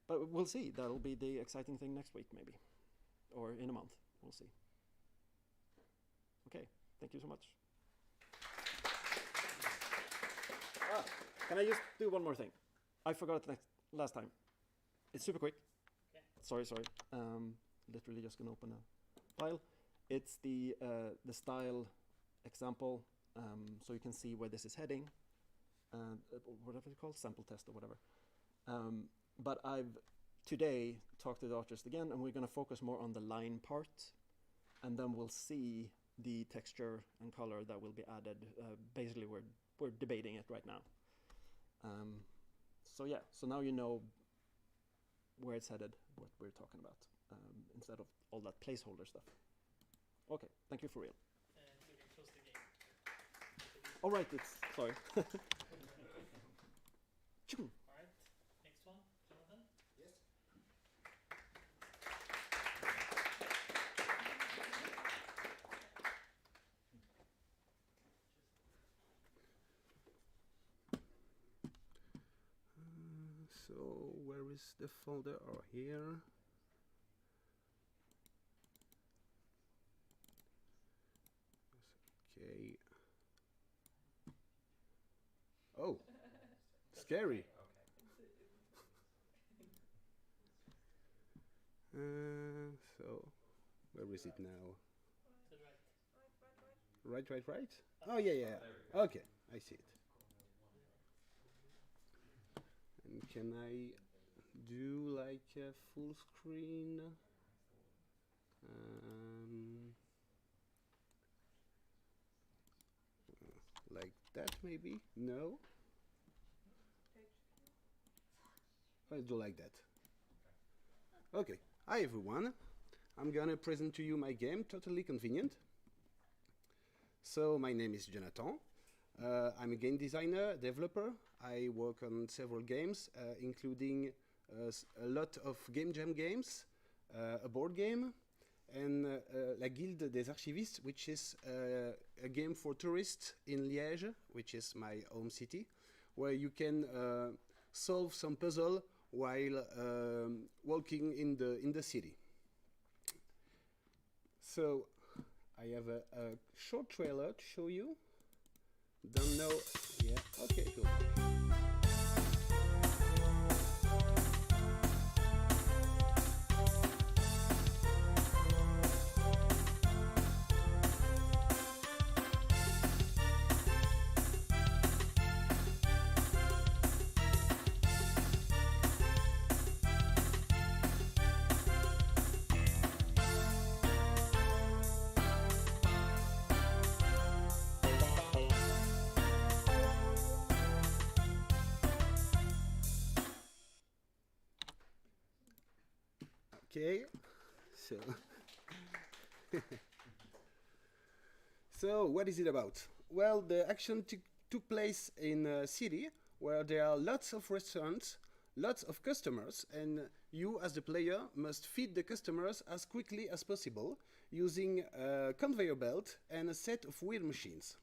But we'll see. That'll be the exciting thing next week, maybe. Or in a month. We'll see. Okay. Thank you so much. Can I just do one more thing? I forgot it last time. It's super quick. Okay. Sorry. Literally just going to open a file. It's the style example, so you can see where this is heading. Whatever it's called, sample test or whatever. But I've today talked to the artist again, and we're going to focus more on the line part, and then we'll see the texture and color that will be added. Basically, we're debating it right now. So now you know where it's headed, what we're talking about, instead of all that placeholder stuff. Okay, thank you for real. You can close the game. All right, sorry. All right, next one, Jonathan. Yes. So where is the folder? Oh, here. Okay. Oh, scary. So, where is it now? To the right. Right. Oh, yeah. Okay, I see it. And can I do like a full screen? Like that maybe? No? I'll do like that. Okay, hi everyone. I'm gonna present to you my game, totally convenient. So my name is Jonathan. I'm a game designer, developer. I work on several games, including a lot of game jam games, a board game, and La Guilde des Archivistes, which is a game for tourists in Liège, which is my home city, where you can solve some puzzle while walking in the city. So I have a short trailer to show you. Don't know. Yeah. Okay. Cool. Okay, so what is it about? Well, the action took place in a city where there are lots of restaurants, lots of customers, and you as the player must feed the customers as quickly as possible using a conveyor belt and a set of wheel machines.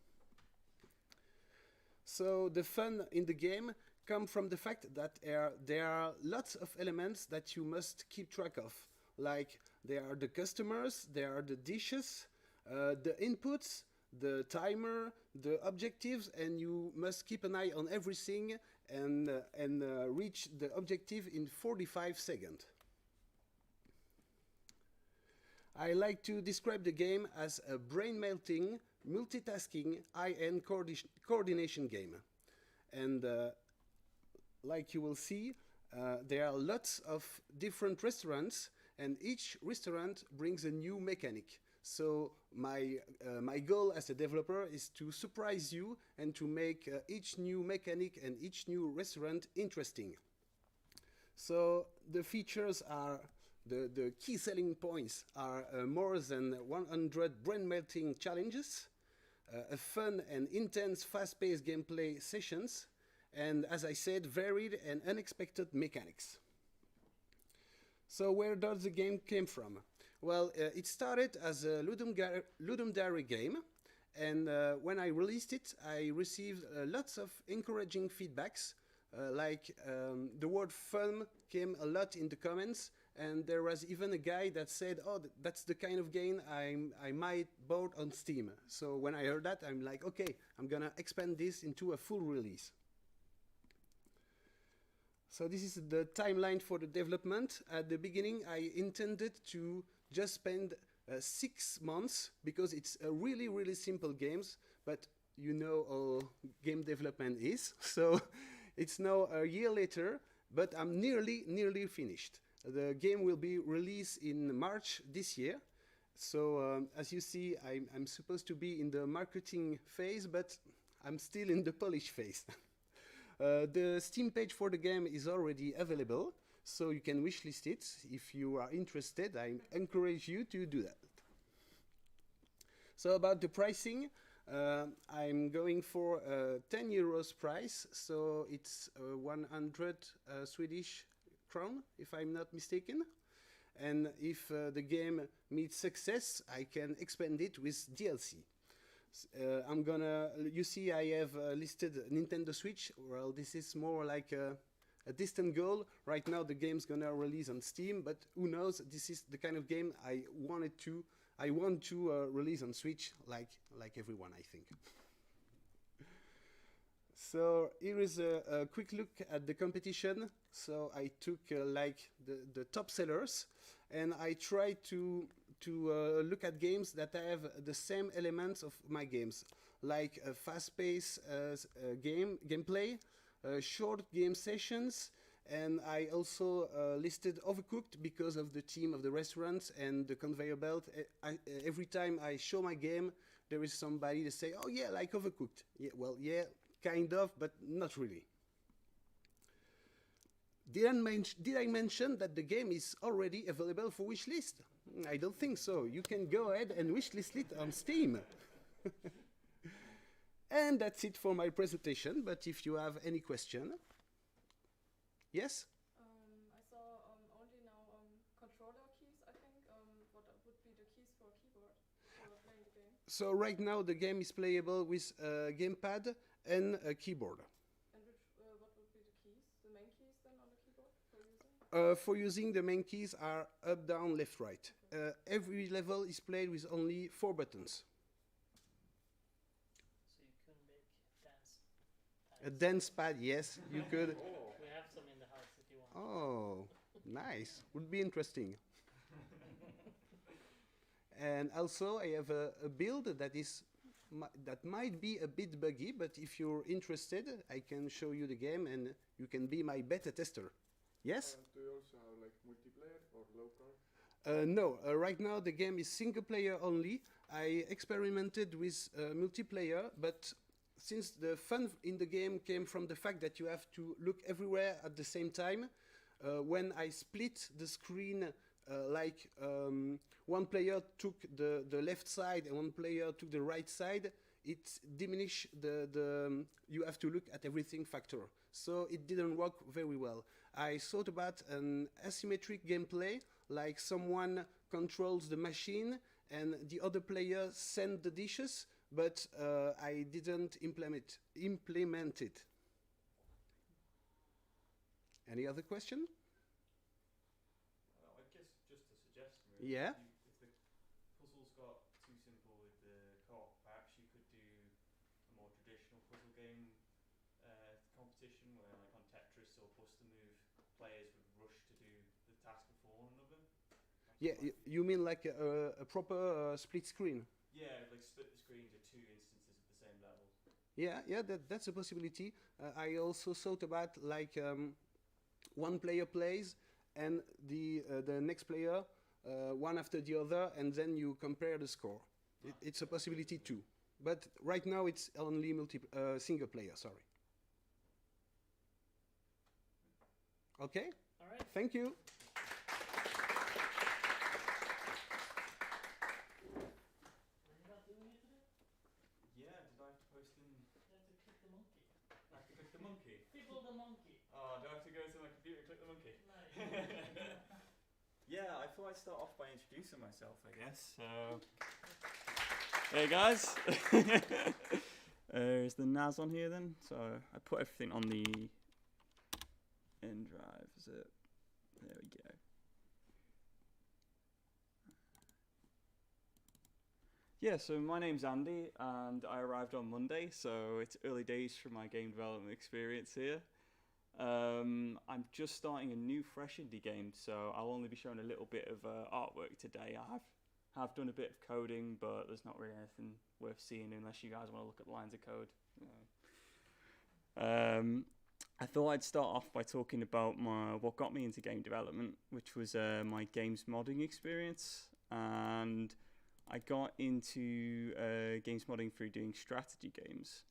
So the fun in the game comes from the fact that there are lots of elements that you must keep track of. Like there are the customers, there are the dishes, the inputs, the timer, the objectives, and you must keep an eye on everything and reach the objective in 45 seconds. I like to describe the game as a brain-melting, multitasking, high-end coordination game. And like you will see, there are lots of different restaurants, and each restaurant brings a new mechanic. So my goal as a developer is to surprise you and to make each new mechanic and each new restaurant interesting. So the features are, the key selling points are more than 100 brain-melting challenges, a fun and intense fast-paced gameplay sessions, and as I said, varied and unexpected mechanics. So where does the game came from? Well, it started as a Ludum Dare game, and when I released it, I received lots of encouraging feedbacks, like the word fun came a lot in the comments, and there was even a guy that said, oh, that's the kind of game I might buy on Steam. So when I heard that, I'm like, okay, I'm gonna expand this into a full release. So this is the timeline for the development. At the beginning, I intended to just spend 6 months, because it's a really, really simple games, but you know how game development is. So it's now a year later, but I'm nearly finished. The game will be released in March this year. So as you see, I'm supposed to be in the marketing phase, but I'm still in the polish phase. The Steam page for the game is already available, so you can wishlist it. If you are interested, I encourage you to do that. So about the pricing, I'm going for a 10 euros price, so it's 100 Swedish crown, if I'm not mistaken. And if the game meets success, I can expand it with DLC. You see I have listed Nintendo Switch. Well, this is more like a distant goal. Right now the game's gonna release on Steam, but who knows, this is the kind of game I want to release on Switch, like everyone, I think. So here is a quick look at the competition. So I took like the top sellers, and I tried to look at games that have the same elements of my games, like a fast-paced gameplay, short game sessions, and I also listed Overcooked because of the theme of the restaurant and the conveyor belt. Every time I show my game, there is somebody that say, "Oh yeah, like Overcooked." Yeah, well, yeah, kind of, but not really. Did I mention that the game is already available for wishlist? I don't think so. You can go ahead and wishlist it on Steam. And that's it for my presentation, but if you have any question. Yes? I saw only now controller keys, I think. What would be the keys for keyboard for playing the game? So right now the game is playable with a gamepad and a keyboard. And what would be the keys? The main keys then on the keyboard for using? For using, the main keys are up, down, left, right. Every level is played with only 4 buttons. So you could make dance pads. A dance pad, yes, you could. We have some in the house if you want. Oh, nice. Would be interesting. And also I have a build that might be a bit buggy, but if you're interested, I can show you the game and you can be my beta tester. Yes? Do you also have like multiplayer or local? No, right now the game is single player only. I experimented with multiplayer, but since the fun in the game came from the fact that you have to look everywhere at the same time, when I split the screen, one player took the left side and one player took the right side, it diminished the you have to look at everything factor. So it didn't work very well. I thought about an asymmetric gameplay, like someone controls the machine and the other player send the dishes, but I didn't implement it. Any other question? I guess just a suggestion. Really. Yeah. If the puzzles got too simple with the co-op, perhaps you could do a more traditional puzzle game competition competition where, like on Tetris or Buster Move, players would rush to do the task before one another? Yeah, you mean like a proper split screen? Yeah, like split the screen to two instances of the same level. Yeah, that's a possibility. I also thought about like one player plays and the next player one after the other, and then you compare the score. It's a possibility too. But right now it's only single player. Sorry. Okay. All right. Thank you. Yeah, did I have to post in? You have to click the monkey. I have to click the monkey? People the monkey. Oh, do I have to go to my computer and click the monkey? No. Yeah, I thought I'd start off by introducing myself, I guess. So, hey guys, is the NAS on here then? So I put everything on the N drive. Is it? There we go. Yeah, so my name's Andy, and I arrived on Monday, so it's early days for my game development experience here. I'm just starting a new fresh indie game, so I'll only be showing a little bit of artwork today. I have done a bit of coding, but there's not really anything worth seeing unless you guys want to look at lines of code. I thought I'd start off by talking about what got me into game development, which was my games modding experience, and I got into games modding through doing strategy games.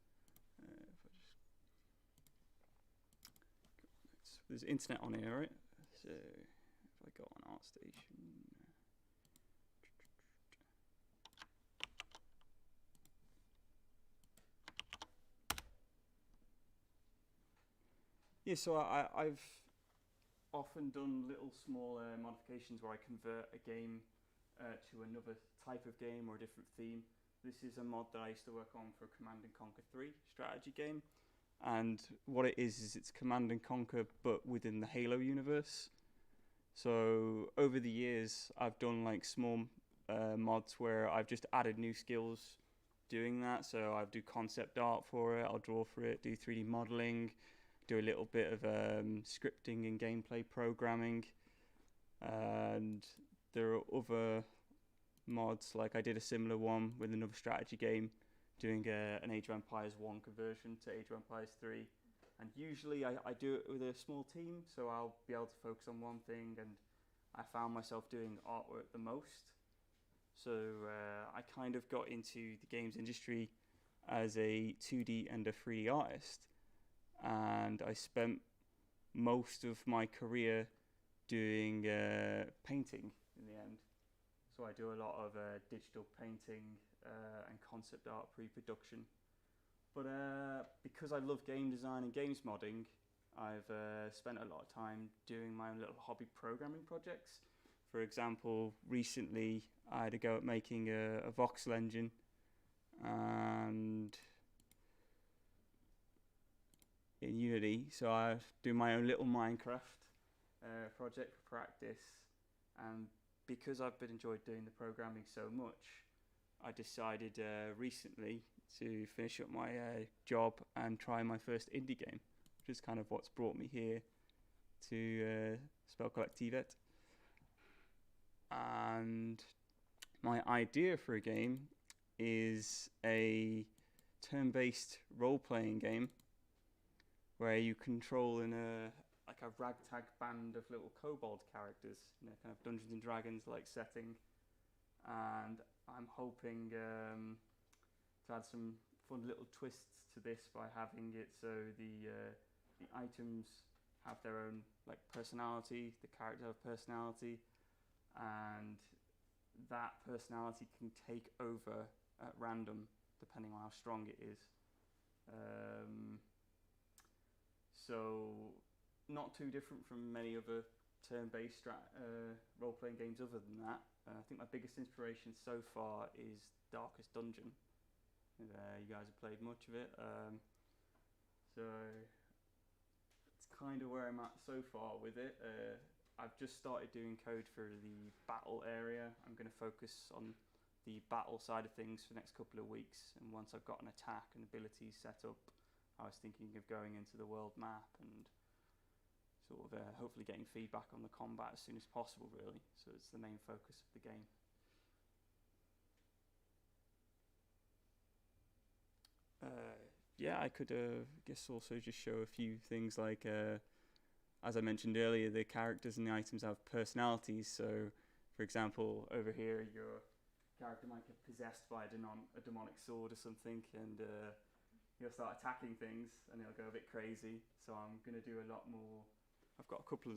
There's internet on here, right? So if I go on ArtStation, yeah. So I've often done little small modifications where I convert a game to another type of game or a different theme. This is a mod that I used to work on for Command & Conquer 3 strategy game. And what it is it's Command & Conquer, but within the Halo universe. So over the years, I've done like small mods where I've just added new skills doing that. So I do concept art for it, I'll draw for it, do 3D modeling, do a little bit of scripting and gameplay programming. And there are other mods, like I did a similar one with another strategy game, doing an Age of Empires 1 conversion to Age of Empires 3. And usually I do it with a small team, so I'll be able to focus on one thing, and I found myself doing artwork the most. So I kind of got into the games industry as a 2D and a 3D artist. And I spent most of my career doing painting in the end. So I do a lot of digital painting and concept art pre-production. But because I love game design and games modding, I've spent a lot of time doing my own little hobby programming projects. For example, recently I had a go at making a voxel engine, and in Unity, so I do my own little Minecraft project for practice. And because I've been enjoyed doing the programming so much, I decided recently to finish up my job and try my first indie game, which is kind of what's brought me here to Spelkollektivet. And my idea for a game is a turn-based role-playing game where you control in a ragtag band of little kobold characters, kind of Dungeons and Dragons like setting. And I'm hoping to add some fun little twists to this by having it so the items have their own personality, the characters have personality, and that personality can take over at random depending on how strong it is. So not too different from many other turn-based role-playing games other than that. I think my biggest inspiration so far is Darkest Dungeon. You guys have played much of it. So it's kind of where I'm at so far with it. I've just started doing code for the battle area. I'm going to focus on the battle side of things for the next couple of weeks, and once I've got an attack and abilities set up, I was thinking of going into the world map and sort of hopefully getting feedback on the combat as soon as possible, really. So it's the main focus of the game. Yeah, I could guess also just show a few things like, as I mentioned earlier, the characters and the items have personalities. So, for example, over here, your character might get possessed by a demonic sword or something, and he'll start attacking things, and he'll go a bit crazy. So I'm going to do a lot more. I've got a couple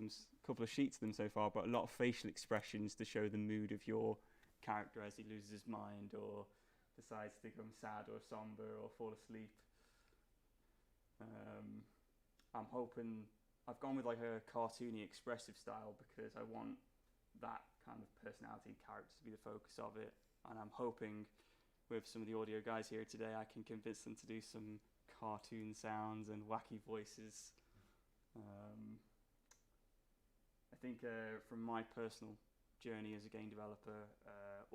of sheets of them so far, but a lot of facial expressions to show the mood of your character as he loses his mind or decides to become sad or somber or fall asleep. I'm hoping I've gone with like a cartoony expressive style because I want that kind of personality and character to be the focus of it, and I'm hoping with some of the audio guys here today I can convince them to do some cartoon sounds and wacky voices. I think from my personal journey as a game developer,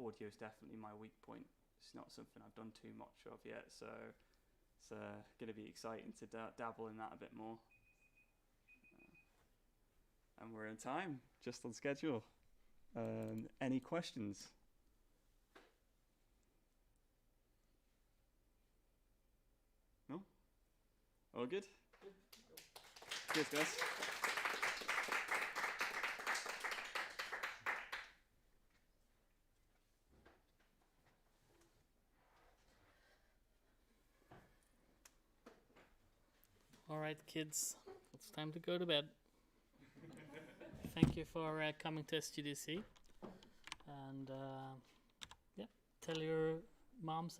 audio is definitely my weak point. It's not something I've done too much of yet, so it's going to be exciting to dabble in that a bit more. And we're in time, just on schedule. Any questions? No? All good? Cheers, guys. All right, kids, it's time to go to bed. Thank you for coming to SGDC, and yeah, tell your moms and